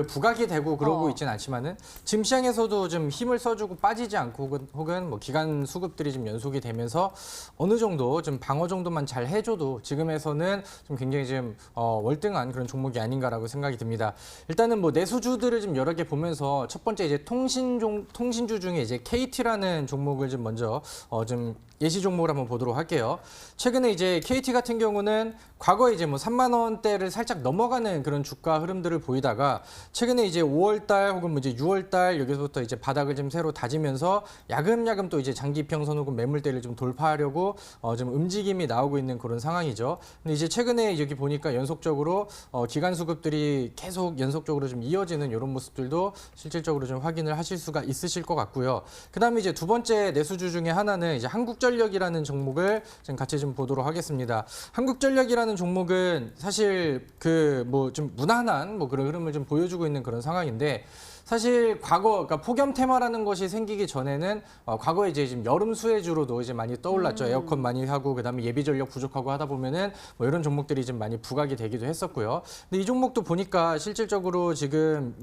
부각이 되고 그러고 있지는 않지만은 지금 시장에서도 좀 힘을 써주고 빠지지 않고 혹은 뭐 기간 수급들이 좀 연속이 되면서 어느 정도 좀 방어 정도만 잘 해줘도 지금에서는 좀 굉장히 좀 월등한 그런 종목이 아닌가라고 생각이 듭니다. 일단은 뭐 내수주들을 좀 여러 개 보면서 첫 번째 이제 통신주 중에 이제 KT라는 종목을 좀 먼저 좀 예시 종목을 한번 보도록 할게요. 최근에 이제 KT 같은 경우는 과거에 이제 뭐 3만 원대를 살짝 넘어가는 그런 주가 흐름들을 보이다가 최근에 이제 5월 달 혹은 뭐 이제 6월 달 여기서부터 이제 바닥을 좀 새로 다지면서 야금야금 또 이제 장기 평선 혹은 매물대를 좀 돌파하려고 좀 움직임이 나오고 있는 그런 상황이죠. 근데 이제 최근에 여기 보니까 연속적으로 기간 수급들이 계속 연속적으로 좀 이어지는 이런 모습들도 실질적으로 좀 확인을 하실 수가 있으실 것 같고요. 그다음에 이제 두 번째 내수주 중에 하나는 이제 한국전 한국전력이라는 종목을 좀 같이 좀 보도록 하겠습니다. 한국전력이라는 종목은 사실 그 뭐 좀 무난한 뭐 그런 흐름을 좀 보여주고 있는 그런 상황인데 사실 그러니까 폭염 테마라는 것이 생기기 전에는 과거에 이제 지금 여름 수혜주로도 이제 많이 떠올랐죠. 에어컨 많이 하고 그다음에 예비 전력 부족하고 하다 보면은 뭐 이런 종목들이 좀 많이 부각이 되기도 했었고요. 근데 이 종목도 보니까 실질적으로 지금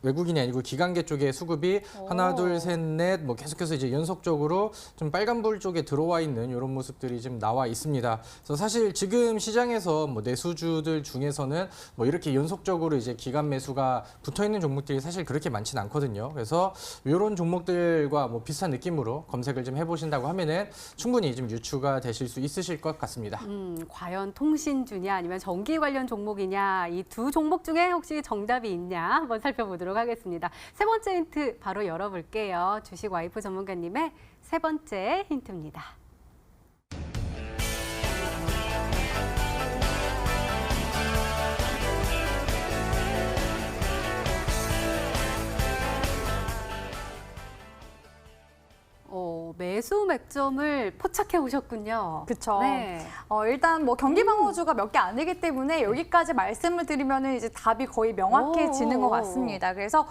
외국인이 아니고 기관계 쪽에 수급이 하나, 둘, 셋, 넷 뭐 계속해서 이제 연속적으로 좀 빨간불 쪽에 들어와 있는 이런 모습들이 좀 나와 있습니다. 그래서 사실 지금 시장에서 뭐 내수주들 중에서는 뭐 이렇게 연속적으로 이제 기관 매수가 붙어 있는 종목들이 사실 그렇게 많지는 않거든요. 그래서 이런 종목들과 뭐 비슷한 느낌으로 검색을 좀 해보신다고 하면은 충분히 좀 유추가 되실 수 있으실 것 같습니다. 과연 통신주냐 아니면 전기 관련 종목이냐 이 두 종목 중에 혹시 정답이 있냐 한번 살펴보도록 하겠습니다. 세 번째 힌트 바로 열어볼게요. 주식 와이프 전문가님의 세 번째 힌트입니다. 매수 맥점을 포착해 오셨군요. 그렇죠. 네. 일단 뭐 경기 방어주가 몇 개 안 되기 때문에 여기까지 말씀을 드리면은 이제 답이 거의 명확해지는 것 같습니다. 그래서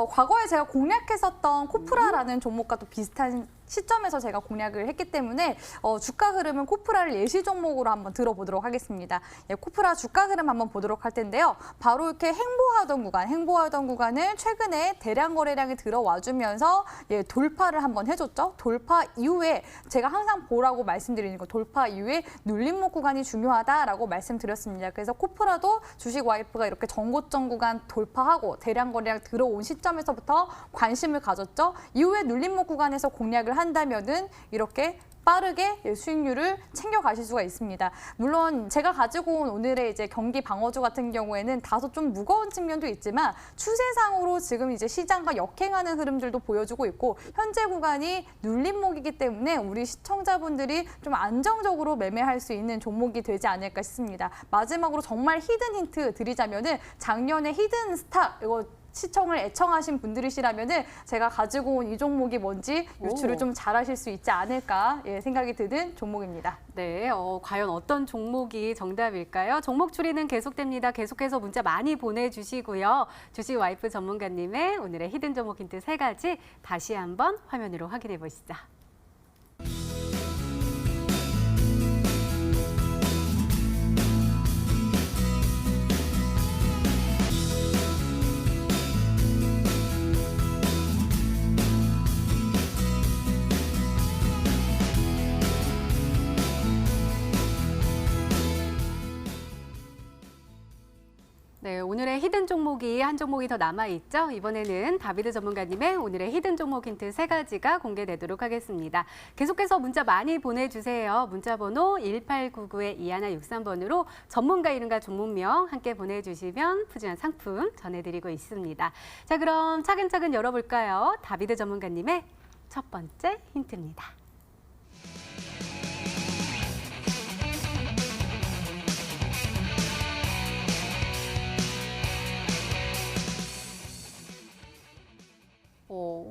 과거에 제가 공략했었던 코프라라는 종목과 또 비슷한 시점에서 제가 공략을 했기 때문에 주가 흐름은 코프라를 예시 종목으로 한번 들어보도록 하겠습니다. 예, 코프라 주가 흐름 한번 보도록 할 텐데요. 바로 이렇게 행보하던 구간을 최근에 대량 거래량이 들어와주면서 돌파를 한번 해줬죠. 돌파 이후에 제가 항상 보라고 말씀드리는 거 돌파 이후에 눌림목 구간이 중요하다라고 말씀드렸습니다. 그래서 코프라도 주식 와이프가 이렇게 전고점 구간 돌파하고 대량 거래량 들어온 시점에서부터 관심을 가졌죠. 이후에 눌림목 구간에서 공략을 한다면은 이렇게 빠르게 수익률을 챙겨가실 수가 있습니다. 물론 제가 가지고 온 오늘의 이제 경기 방어주 같은 경우에는 다소 좀 무거운 측면도 있지만 추세상으로 지금 이제 시장과 역행하는 흐름들도 보여주고 있고 현재 구간이 눌림목이기 때문에 우리 시청자분들이 좀 안정적으로 매매할 수 있는 종목이 되지 않을까 싶습니다. 마지막으로 정말 히든 힌트 드리자면은 작년에 히든 스탁 이거 시청을 애청하신 분들이시라면은 제가 가지고 온 이 종목이 뭔지 유추를 좀 잘하실 수 있지 않을까 생각이 드는 종목입니다. 네, 과연 어떤 종목이 정답일까요? 종목 추리는 계속됩니다. 계속해서 문자 많이 보내주시고요. 주식 와이프 전문가님의 오늘의 히든 종목 힌트 3가지 다시 한번 화면으로 확인해 보시죠. 네, 오늘의 히든 종목이 한 종목이 더 남아있죠? 이번에는 다비드 전문가님의 오늘의 히든 종목 힌트 3가지가 공개되도록 하겠습니다. 계속해서 문자 많이 보내주세요. 문자번호 1899-2163번으로 전문가 이름과 종목명 함께 보내주시면 푸짐한 상품 전해드리고 있습니다. 자, 그럼 차근차근 열어볼까요? 다비드 전문가님의 첫 번째 힌트입니다.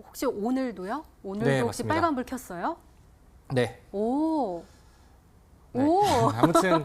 혹시 오늘도요? 오늘도 네, 혹시 맞습니다. 빨간불 켰어요? 네. 오. 네. 오. 아무튼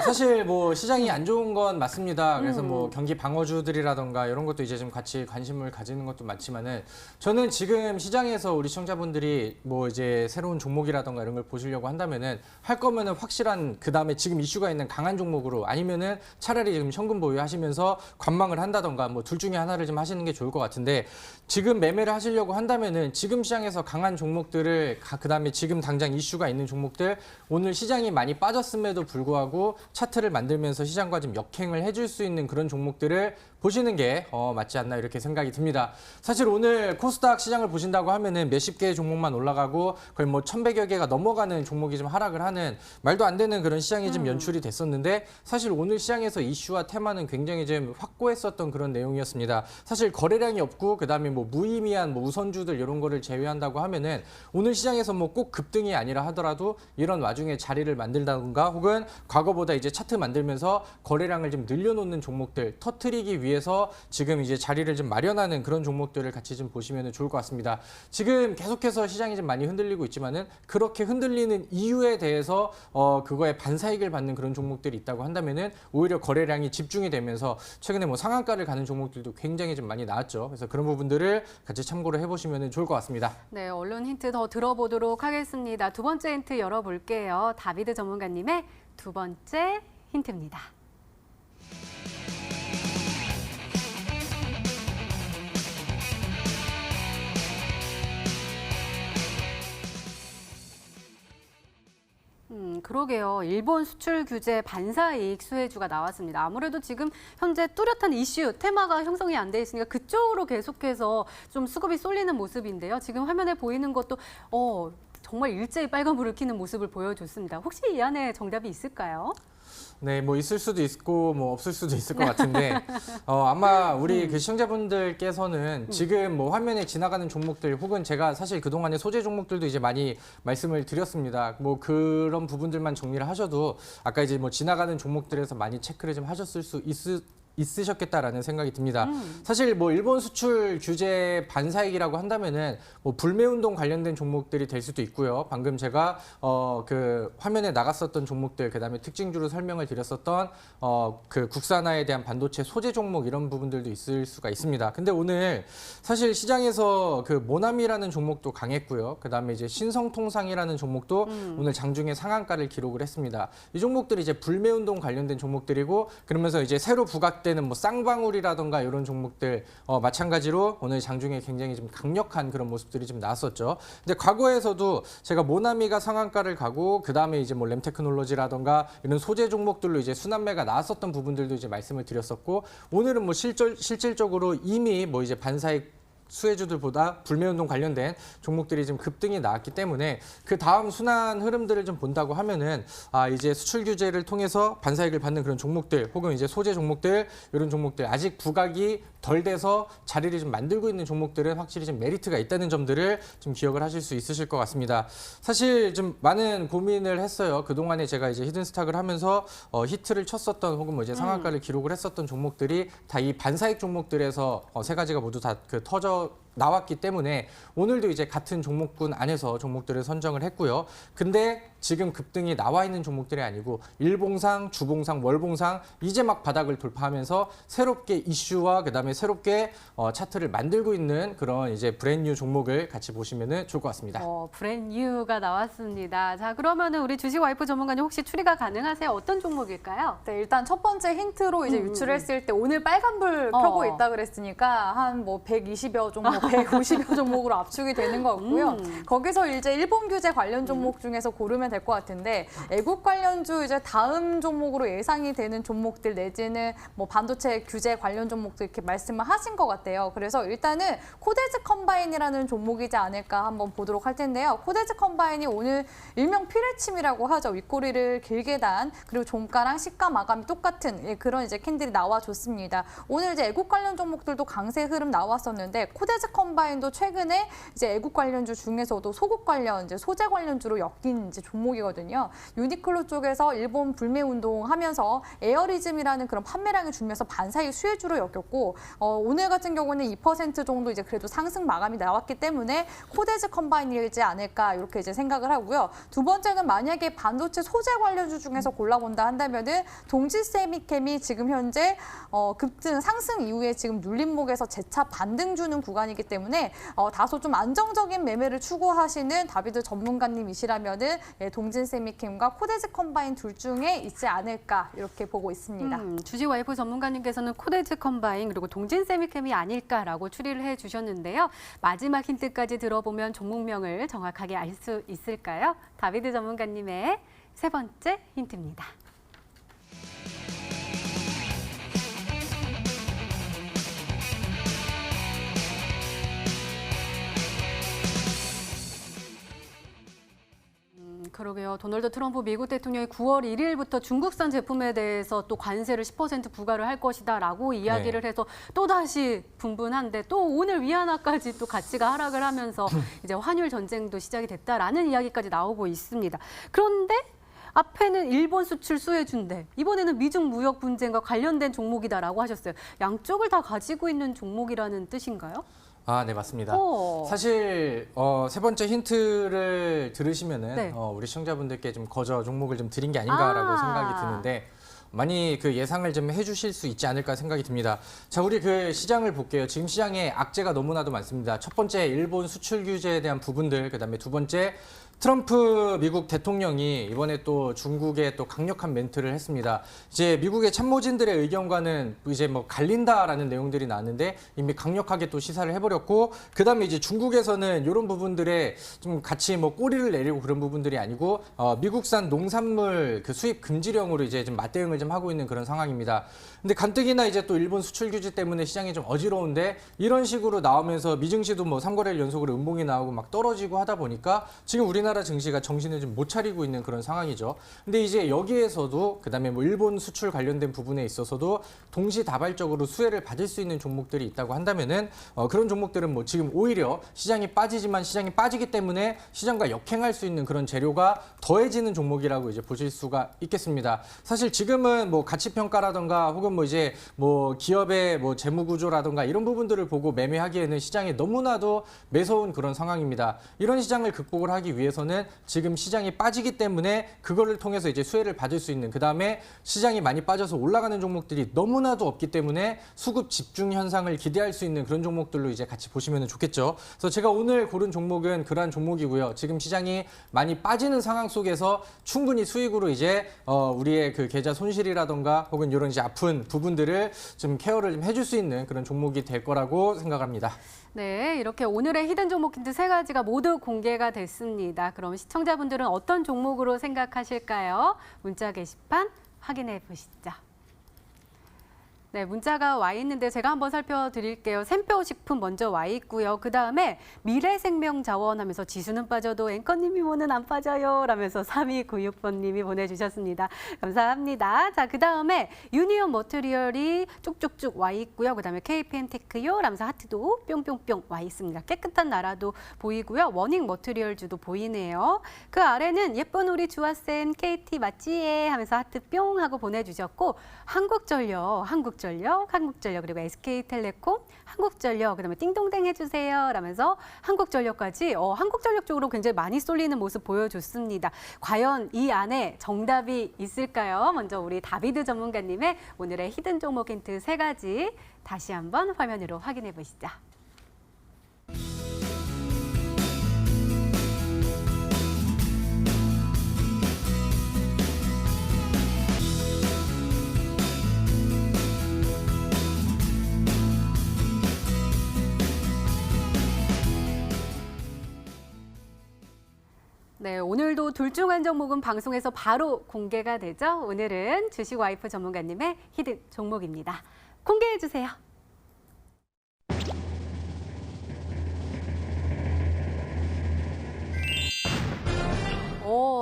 사실 뭐 시장이 안 좋은 건 맞습니다. 그래서 뭐 경기 방어주들이라던가 이런 것도 이제 좀 같이 관심을 가지는 것도 많지만은 저는 지금 시장에서 우리 시청자분들이 뭐 이제 새로운 종목이라던가 이런 걸 보시려고 한다면은 할 거면은 확실한 그다음에 지금 이슈가 있는 강한 종목으로 아니면은 차라리 지금 현금 보유하시면서 관망을 한다던가 뭐 둘 중에 하나를 좀 하시는 게 좋을 것 같은데 지금 매매를 하시려고 한다면은 지금 시장에서 강한 종목들을 그다음에 지금 당장 이슈가 있는 종목들 오늘 시장이 많이 빠졌음에도 불구하고 차트를 만들면서 시장과 좀 역행을 해줄 수 있는 그런 종목들을 보시는 게 맞지 않나 이렇게 생각이 듭니다. 사실 오늘 코스닥 시장을 보신다고 하면은 몇십 개의 종목만 올라가고 거의 뭐 1,100여 개가 넘어가는 종목이 좀 하락을 하는 말도 안 되는 그런 시장이 좀 연출이 됐었는데 사실 오늘 시장에서 이슈와 테마는 굉장히 좀 확고했었던 그런 내용이었습니다. 사실 거래량이 없고 그다음에 뭐 무의미한 뭐 우선주들 이런 거를 제외한다고 하면은 오늘 시장에서 뭐 꼭 급등이 아니라 하더라도 이런 와중에 자리를 만들다던가 혹은 과거보다 이제 차트 만들면서 거래량을 좀 늘려놓는 종목들 터트리기 위해 위해서 지금 이제 자리를 좀 마련하는 그런 종목들을 같이 좀 보시면 좋을 것 같습니다. 지금 계속해서 시장이 좀 많이 흔들리고 있지만은 그렇게 흔들리는 이유에 대해서 그거에 반사이익을 받는 그런 종목들이 있다고 한다면은 오히려 거래량이 집중이 되면서 최근에 뭐 상한가를 가는 종목들도 굉장히 좀 많이 나왔죠. 그래서 그런 부분들을 같이 참고를 해보시면 좋을 것 같습니다. 네, 언론 힌트 더 들어보도록 하겠습니다. 두 번째 힌트 열어볼게요. 다비드 전문가님의 두 번째 힌트입니다. 그러게요. 일본 수출 규제 반사이익 수혜주가 나왔습니다. 아무래도 지금 현재 뚜렷한 이슈, 테마가 형성이 안 돼 있으니까 그쪽으로 계속해서 좀 수급이 쏠리는 모습인데요. 지금 화면에 보이는 것도 정말 일제히 빨간불을 켜는 모습을 보여줬습니다. 혹시 이 안에 정답이 있을까요? 네, 뭐 있을 수도 있고 뭐 없을 수도 있을 것 같은데 아마 우리 그 시청자분들께서는 지금 뭐 화면에 지나가는 종목들 혹은 제가 사실 그동안의 소재 종목들도 이제 많이 말씀을 드렸습니다. 뭐 그런 부분들만 정리를 하셔도 아까 이제 뭐 지나가는 종목들에서 많이 체크를 좀 하셨을 수 있으셨겠다라는 생각이 듭니다. 사실 뭐 일본 수출 규제 반사이익이라고 한다면은 뭐 불매운동 관련된 종목들이 될 수도 있고요. 방금 제가 그 화면에 나갔었던 종목들, 그다음에 특징주로 설명을 드렸었던 그 국산화에 대한 반도체 소재 종목 이런 부분들도 있을 수가 있습니다. 근데 오늘 사실 시장에서 그 모나미라는 종목도 강했고요. 그다음에 이제 신성통상이라는 종목도 오늘 장중에 상한가를 기록을 했습니다. 이 종목들이 이제 불매운동 관련된 종목들이고 그러면서 이제 새로 부각되는 뭐 쌍방울이라던가 이런 종목들 마찬가지로 오늘 장중에 굉장히 좀 강력한 그런 모습들이 좀 나왔었죠. 근데 과거에서도 제가 모나미가 상한가를 가고 그다음에 이제 뭐 램테크놀로지라던가 이런 소재 종목들로 이제 순환매가 나왔었던 부분들도 이제 말씀을 드렸었고 오늘은 뭐 실질적으로 이미 뭐 이제 반사익 수혜주들보다 불매운동 관련된 종목들이 좀 급등이 나왔기 때문에 그 다음 순환 흐름들을 좀 본다고 하면은 이제 수출 규제를 통해서 반사익을 받는 그런 종목들 혹은 이제 소재 종목들 이런 종목들 아직 부각이 덜 돼서 자리를 좀 만들고 있는 종목들은 확실히 좀 메리트가 있다는 점들을 좀 기억을 하실 수 있으실 것 같습니다. 사실 좀 많은 고민을 했어요. 그동안에 제가 이제 히든스탁을 하면서 히트를 쳤었던 혹은 뭐 이제 상한가를 기록을 했었던 종목들이 다 이 반사익 종목들에서 세 가지가 모두 다 그 터져 나왔기 때문에 오늘도 이제 같은 종목군 안에서 종목들을 선정을 했고요. 근데 지금 급등이 나와 있는 종목들이 아니고 일봉상, 주봉상, 월봉상 이제 막 바닥을 돌파하면서 새롭게 이슈와 그다음에 새롭게 차트를 만들고 있는 그런 이제 브랜뉴 종목을 같이 보시면 좋을 것 같습니다. 브랜뉴가 나왔습니다. 자, 그러면은 우리 주식 와이프 전문가님 혹시 추리가 가능하세요? 어떤 종목일까요? 네, 일단 첫 번째 힌트로 이제 유출을 했을 때 오늘 빨간불 켜고 있다 그랬으니까 한 뭐 120여 종목, 150여 종목으로 압축이 되는 것 같고요. 거기서 이제 일본 규제 관련 종목 중에서 고르면 될 것 같은데 애국 관련주 이제 다음 종목으로 예상이 되는 종목들 내지는 뭐 반도체 규제 관련 종목들 이렇게 말씀을 하신 것 같아요. 그래서 일단은 코데즈 컴바인이라는 종목이지 않을까 한번 보도록 할 텐데요. 코데즈 컴바인이 오늘 일명 피레침이라고 하죠. 윗꼬리를 길게 단 그리고 종가랑 시가 마감이 똑같은 그런 이제 캔들이 나와줬습니다. 오늘 이제 애국 관련 종목들도 강세 흐름 나왔었는데 코데즈 컴바인도 최근에 이제 애국 관련주 중에서도 소국 관련 이제 소재 관련주로 엮인 이제 종목이거든요. 유니클로 쪽에서 일본 불매 운동하면서 에어리즘이라는 그런 판매량을 주면서 반사익 수혜주로 엮였고 오늘 같은 경우는 2% 정도 이제 그래도 상승 마감이 나왔기 때문에 코데즈 컴바인이지 않을까 이렇게 이제 생각을 하고요. 두 번째는 만약에 반도체 소재 관련주 중에서 골라본다 한다면은 동지세미캠이 지금 현재 급등 상승 이후에 지금 눌림목에서 재차 반등 주는 구간이기 때문에 다소 좀 안정적인 매매를 추구하시는 다비드 전문가님이시라면은 동진세미캠과 코데즈 컴바인 둘 중에 있지 않을까 이렇게 보고 있습니다. 주식 와이프 전문가님께서는 코데즈 컴바인 그리고 동진세미캠이 아닐까라고 추리를 해주셨는데요. 마지막 힌트까지 들어보면 종목명을 정확하게 알 수 있을까요? 다비드 전문가님의 세 번째 힌트입니다. 그러게요. 도널드 트럼프 미국 대통령이 9월 1일부터 중국산 제품에 대해서 또 관세를 10% 부과를 할 것이다라고 이야기를 해서 또다시 분분한데 또 오늘 위안화까지 또 가치가 하락을 하면서 이제 환율 전쟁도 시작이 됐다라는 이야기까지 나오고 있습니다. 그런데 앞에는 일본 수출 수혜주인데 이번에는 미중 무역 분쟁과 관련된 종목이다라고 하셨어요. 양쪽을 다 가지고 있는 종목이라는 뜻인가요? 아, 네, 맞습니다. 오. 사실 세 번째 힌트를 들으시면은 네. 우리 시청자분들께 좀 거저 종목을 좀 드린 게 아닌가라고 생각이 드는데 많이 그 예상을 좀 해주실 수 있지 않을까 생각이 듭니다. 자, 우리 그 시장을 볼게요. 지금 시장에 악재가 너무나도 많습니다. 첫 번째, 일본 수출 규제에 대한 부분들, 그다음에 두 번째, 트럼프 미국 대통령이 이번에 또 중국에 또 강력한 멘트를 했습니다. 이제 미국의 참모진들의 의견과는 이제 뭐 갈린다라는 내용들이 나왔는데 이미 강력하게 또 시사를 해버렸고, 그다음에 이제 중국에서는 이런 부분들에 좀 같이 뭐 꼬리를 내리고 그런 부분들이 아니고 미국산 농산물 그 수입 금지령으로 이제 좀 맞대응을 좀 하고 있는 그런 상황입니다. 근데 가뜩이나 이제 또 일본 수출 규제 때문에 시장이 좀 어지러운데 이런 식으로 나오면서 미증시도 뭐 3거래일 연속으로 음봉이 나오고 막 떨어지고 하다 보니까 지금 우리나라 증시가 정신을 좀 못 차리고 있는 그런 상황이죠. 근데 이제 여기에서도 그다음에 뭐 일본 수출 관련된 부분에 있어서도 동시다발적으로 수혜를 받을 수 있는 종목들이 있다고 한다면은 그런 종목들은 뭐 지금 오히려 시장이 빠지지만 시장이 빠지기 때문에 시장과 역행할 수 있는 그런 재료가 더해지는 종목이라고 이제 보실 수가 있겠습니다. 사실 지금은 뭐 가치 평가라던가 혹은 뭐 이제 뭐 기업의 뭐 재무 구조라던가 이런 부분들을 보고 매매하기에는 시장이 너무나도 매서운 그런 상황입니다. 이런 시장을 극복을 하기 위해서는 지금 시장이 빠지기 때문에 그거를 통해서 이제 수혜를 받을 수 있는, 그다음에 시장이 많이 빠져서 올라가는 종목들이 너무나도 없기 때문에 수급 집중 현상을 기대할 수 있는 그런 종목들로 이제 같이 보시면 좋겠죠. 그래서 제가 오늘 고른 종목은 그러한 종목이고요. 지금 시장이 많이 빠지는 상황 속에서 충분히 수익으로 이제 우리의 그 계좌 손실이라던가 혹은 이런 이제 아픈 부분들을 좀 케어를 좀 해줄 수 있는 그런 종목이 될 거라고 생각합니다. 네, 이렇게 오늘의 히든 종목 힌트 3가지가 모두 공개가 됐습니다. 그럼 시청자분들은 어떤 종목으로 생각하실까요? 문자 게시판 확인해 보시죠. 네, 문자가 와 있는데 제가 한번 살펴드릴게요. 샘표 식품 먼저 와 있고요. 그다음에 미래생명자원 하면서 지수는 빠져도 앵커님이 뭐는 안 빠져요 라면서 3296번님이 보내주셨습니다. 감사합니다. 자, 그다음에 유니온 머티리얼이 쭉쭉쭉 와 있고요. 그다음에 KPM테크요 라면서 하트도 뿅뿅뿅 와 있습니다. 깨끗한 나라도 보이고요. 워닝 머티리얼주도 보이네요. 그 아래는 예쁜 우리 주아센 KT 맞지에 하면서 하트 뿅 하고 보내주셨고, 한국전력 그리고 SK텔레콤, 한국전력, 그다음에 띵동댕 해주세요 라면서 한국전력까지 한국전력 쪽으로 굉장히 많이 쏠리는 모습 보여줬습니다. 과연 이 안에 정답이 있을까요? 먼저 우리 다비드 전문가님의 오늘의 히든 종목 힌트 3가지 다시 한번 화면으로 확인해 보시죠. 네, 오늘도 둘 중 한 종목은 방송에서 바로 공개가 되죠. 오늘은 주식 와이프 전문가님의 히든 종목입니다. 공개해 주세요.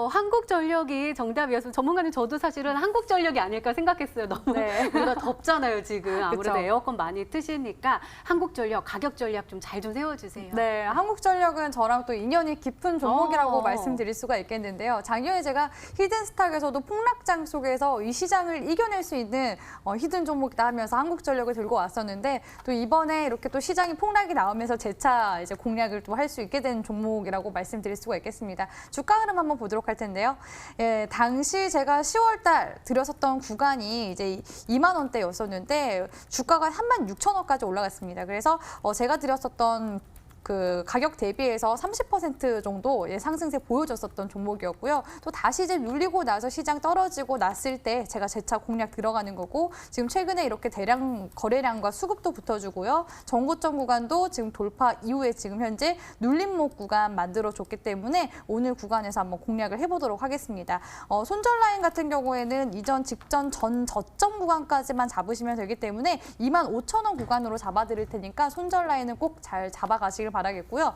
한국전력이 정답이었으면 전문가님 저도 사실은 한국전력이 아닐까 생각했어요. 너무 우리가 덥잖아요 지금. 아무래도 그쵸. 에어컨 많이 트시니까 한국전력 가격 전략 좀 잘 좀 세워주세요. 네, 한국전력은 저랑 또 인연이 깊은 종목이라고 말씀드릴 수가 있겠는데요. 작년에 제가 히든스탁에서도 폭락장 속에서 이 시장을 이겨낼 수 있는 히든 종목이다 하면서 한국전력을 들고 왔었는데, 또 이번에 이렇게 또 시장이 폭락이 나오면서 재차 이제 공략을 또 할 수 있게 된 종목이라고 말씀드릴 수가 있겠습니다. 주가 흐름 한번 보도록 할 텐데요. 예, 당시 제가 10월 달 들였었던 구간이 이제 2만 원대였었는데 주가가 36,000원까지 올라갔습니다. 그래서 제가 드렸었던 그 가격 대비해서 30% 정도 상승세 보여줬었던 종목이었고요. 또 다시 이제 눌리고 나서 시장 떨어지고 났을 때 제가 재차 공략 들어가는 거고, 지금 최근에 이렇게 대량 거래량과 수급도 붙어주고요. 전고점 구간도 지금 돌파 이후에 지금 현재 눌림목 구간 만들어줬기 때문에 오늘 구간에서 한번 공략을 해보도록 하겠습니다. 손절 라인 같은 경우에는 이전 직전 전 저점 구간까지만 잡으시면 되기 때문에 25,000원 구간으로 잡아드릴 테니까 손절 라인은 꼭 잘 잡아가시길 바랍니다. 바라겠고요.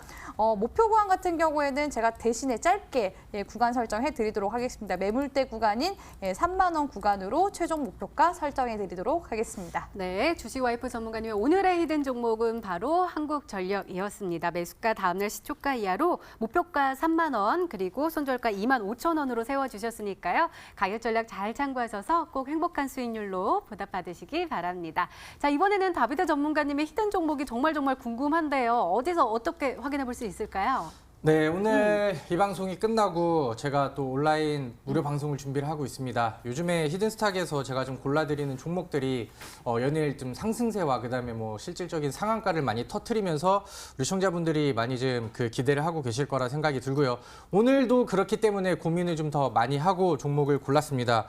목표 구간 같은 경우에는 제가 대신에 짧게 구간 설정해 드리도록 하겠습니다. 매물대 구간인 3만 원 구간으로 최종 목표가 설정해 드리도록 하겠습니다. 네, 주식 와이프 전문가님의 오늘의 히든 종목은 바로 한국전력이었습니다. 매수가 다음날 시초가 이하로 목표가 3만 원 그리고 손절가 2만 5천 원으로 세워주셨으니까요. 가격 전략 잘 참고하셔서 꼭 행복한 수익률로 보답받으시기 바랍니다. 자, 이번에는 다비드 전문가님의 히든 종목이 정말 궁금한데요. 어디서 어떻게 확인해 볼 수 있을까요? 네, 오늘 이 방송이 끝나고 제가 또 온라인 무료 방송을 준비를 하고 있습니다. 요즘에 히든스탁에서 제가 좀 골라드리는 종목들이 연일 좀 상승세와 그다음에 뭐 실질적인 상한가를 많이 터트리면서 우리 시청자분들이 많이 좀 그 기대를 하고 계실 거라 생각이 들고요. 오늘도 그렇기 때문에 고민을 좀 더 많이 하고 종목을 골랐습니다.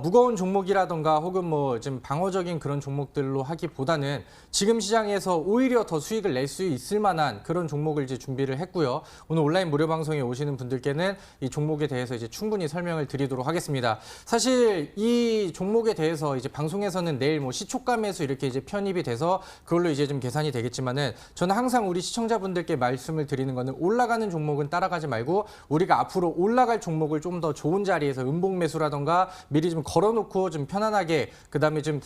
무거운 종목이라던가 혹은 뭐 좀 방어적인 그런 종목들로 하기보다는 지금 시장에서 오히려 더 수익을 낼 수 있을 만한 그런 종목을 이제 준비를 했고요. 오늘 온라인 무료 방송에 오시는 분들께는 이 종목에 대해서 이제 충분히 설명을 드리도록 하겠습니다. 사실 이 종목에 대해서 이제 방송에서는 내일 뭐 시초가매수 이렇게 이제 편입이 돼서 그걸로 이제 좀 계산이 되겠지만은 저는 항상 우리 시청자분들께 말씀을 드리는 거는 올라가는 종목은 따라가지 말고 우리가 앞으로 올라갈 종목을 좀 더 좋은 자리에서 음봉 매수라던가 미리 좀 걸어놓고 좀 편안하게 그다음에 좀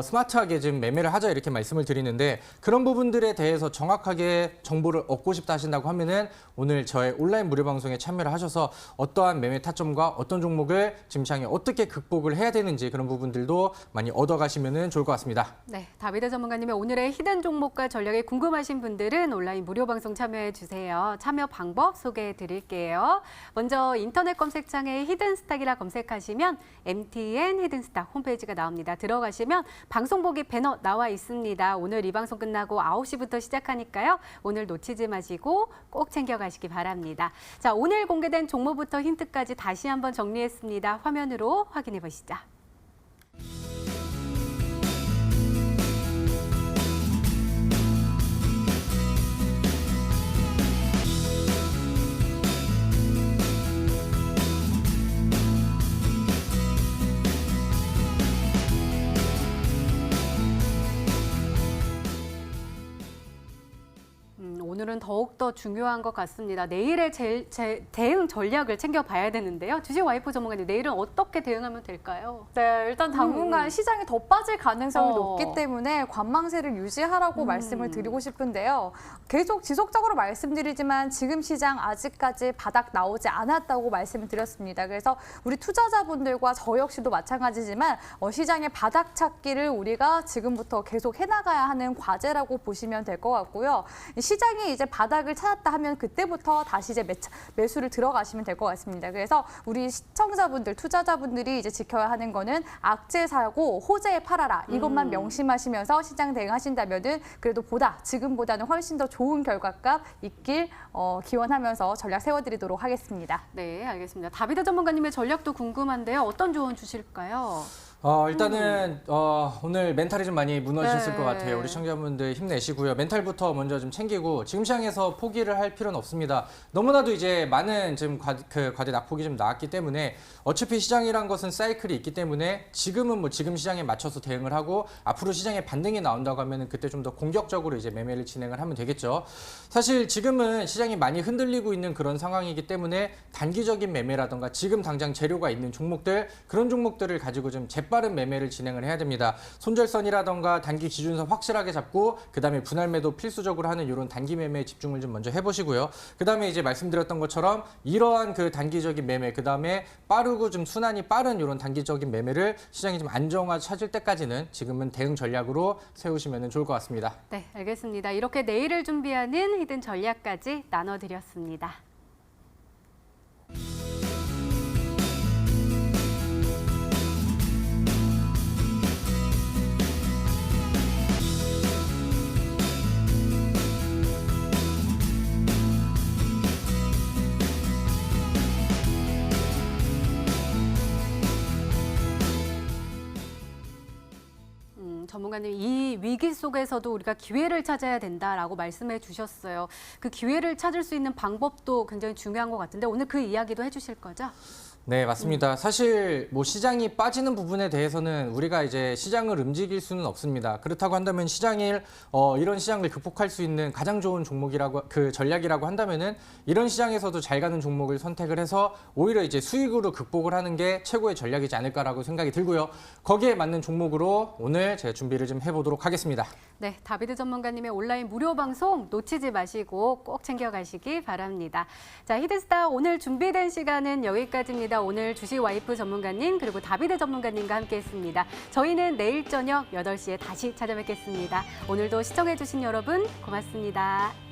스마트하게 좀 매매를 하자 이렇게 말씀을 드리는데 그런 부분들에 대해서 정확하게 정보를 얻고 싶다 하신다고 하면은 오늘 저의 온라인 무료 방송에 참여를 하셔서 어떠한 매매 타점과 어떤 종목을 지금 시장에 어떻게 극복을 해야 되는지 그런 부분들도 많이 얻어가시면 좋을 것 같습니다. 네, 다비드 전문가님의 오늘의 히든 종목과 전략이 궁금하신 분들은 온라인 무료 방송 참여해 주세요. 참여 방법 소개해 드릴게요. 먼저 인터넷 검색창에 히든스탁이라 검색하시면 MTN 히든스탁 홈페이지가 나옵니다. 들어가시면 방송 보기 배너 나와 있습니다. 오늘 이 방송 끝나고 9시부터 시작하니까요. 오늘 놓치지 마시고 꼭 챙겨가시기 바랍니다. 자, 오늘 공개된 종목부터 힌트까지 다시 한번 정리했습니다. 화면으로 확인해 보시죠. 오늘은 더욱더 중요한 것 같습니다. 내일의 대응 전략을 챙겨봐야 되는데요. 주식 와이프 전문가님, 내일은 어떻게 대응하면 될까요? 네, 일단 당분간 시장이 더 빠질 가능성이 높기 때문에 관망세를 유지하라고 말씀을 드리고 싶은데요. 계속 지속적으로 말씀드리지만 지금 시장 아직까지 바닥 나오지 않았다고 말씀을 드렸습니다. 그래서 우리 투자자분들과 저 역시도 마찬가지지만 시장의 바닥 찾기를 우리가 지금부터 계속 해나가야 하는 과제라고 보시면 될 것 같고요. 시장이 이제 바닥을 찾았다 하면 그때부터 다시 이제 매수를 들어가시면 될 것 같습니다. 그래서 우리 시청자분들, 투자자분들이 이제 지켜야 하는 거는 악재 사고 호재 팔아라 이것만 명심하시면서 시장 대응하신다면은 그래도 지금보다는 훨씬 더 좋은 결과값 있길 기원하면서 전략 세워드리도록 하겠습니다. 네, 알겠습니다. 다비드 전문가님의 전략도 궁금한데요. 어떤 조언 주실까요? 일단은 오늘 멘탈이 좀 많이 무너지셨을 것 같아요. 우리 시청자분들 힘내시고요. 멘탈부터 먼저 좀 챙기고 지금 시장에서 포기를 할 필요는 없습니다. 너무나도 이제 많은 지금 과대 낙폭이 좀 나왔기 때문에 어차피 시장이란 것은 사이클이 있기 때문에 지금은 뭐 지금 시장에 맞춰서 대응을 하고 앞으로 시장에 반등이 나온다고 하면은 그때 좀 더 공격적으로 이제 매매를 진행을 하면 되겠죠. 사실 지금은 시장이 많이 흔들리고 있는 그런 상황이기 때문에 단기적인 매매라던가 지금 당장 재료가 있는 종목들 그런 종목들을 가지고 좀 빠른 매매를 진행을 해야 됩니다. 손절선이라던가 단기 기준선 확실하게 잡고 그다음에 분할 매도 필수적으로 하는 이런 단기 매매에 집중을 좀 먼저 해보시고요. 그다음에 이제 말씀드렸던 것처럼 이러한 그 단기적인 매매 그다음에 빠르고 좀 순환이 빠른 이런 단기적인 매매를 시장이 좀 안정화 찾을 때까지는 지금은 대응 전략으로 세우시면 좋을 것 같습니다. 네, 알겠습니다. 이렇게 내일을 준비하는 히든 전략까지 나눠드렸습니다. 전문가님, 이 위기 속에서도 우리가 기회를 찾아야 된다라고 말씀해 주셨어요. 그 기회를 찾을 수 있는 방법도 굉장히 중요한 것 같은데 오늘 그 이야기도 해주실 거죠? 네, 맞습니다. 사실 뭐 시장이 빠지는 부분에 대해서는 우리가 이제 시장을 움직일 수는 없습니다. 그렇다고 한다면 이런 시장을 극복할 수 있는 가장 좋은 종목이라고 전략이라고 한다면은 이런 시장에서도 잘 가는 종목을 선택을 해서 오히려 이제 수익으로 극복을 하는 게 최고의 전략이지 않을까라고 생각이 들고요. 거기에 맞는 종목으로 오늘 제가 준비를 좀 해보도록 하겠습니다. 네, 다비드 전문가님의 온라인 무료 방송 놓치지 마시고 꼭 챙겨가시기 바랍니다. 자, 히든스타 오늘 준비된 시간은 여기까지입니다. 오늘 주식 와이프 전문가님 그리고 다비드 전문가님과 함께했습니다. 저희는 내일 저녁 8시에 다시 찾아뵙겠습니다. 오늘도 시청해주신 여러분 고맙습니다.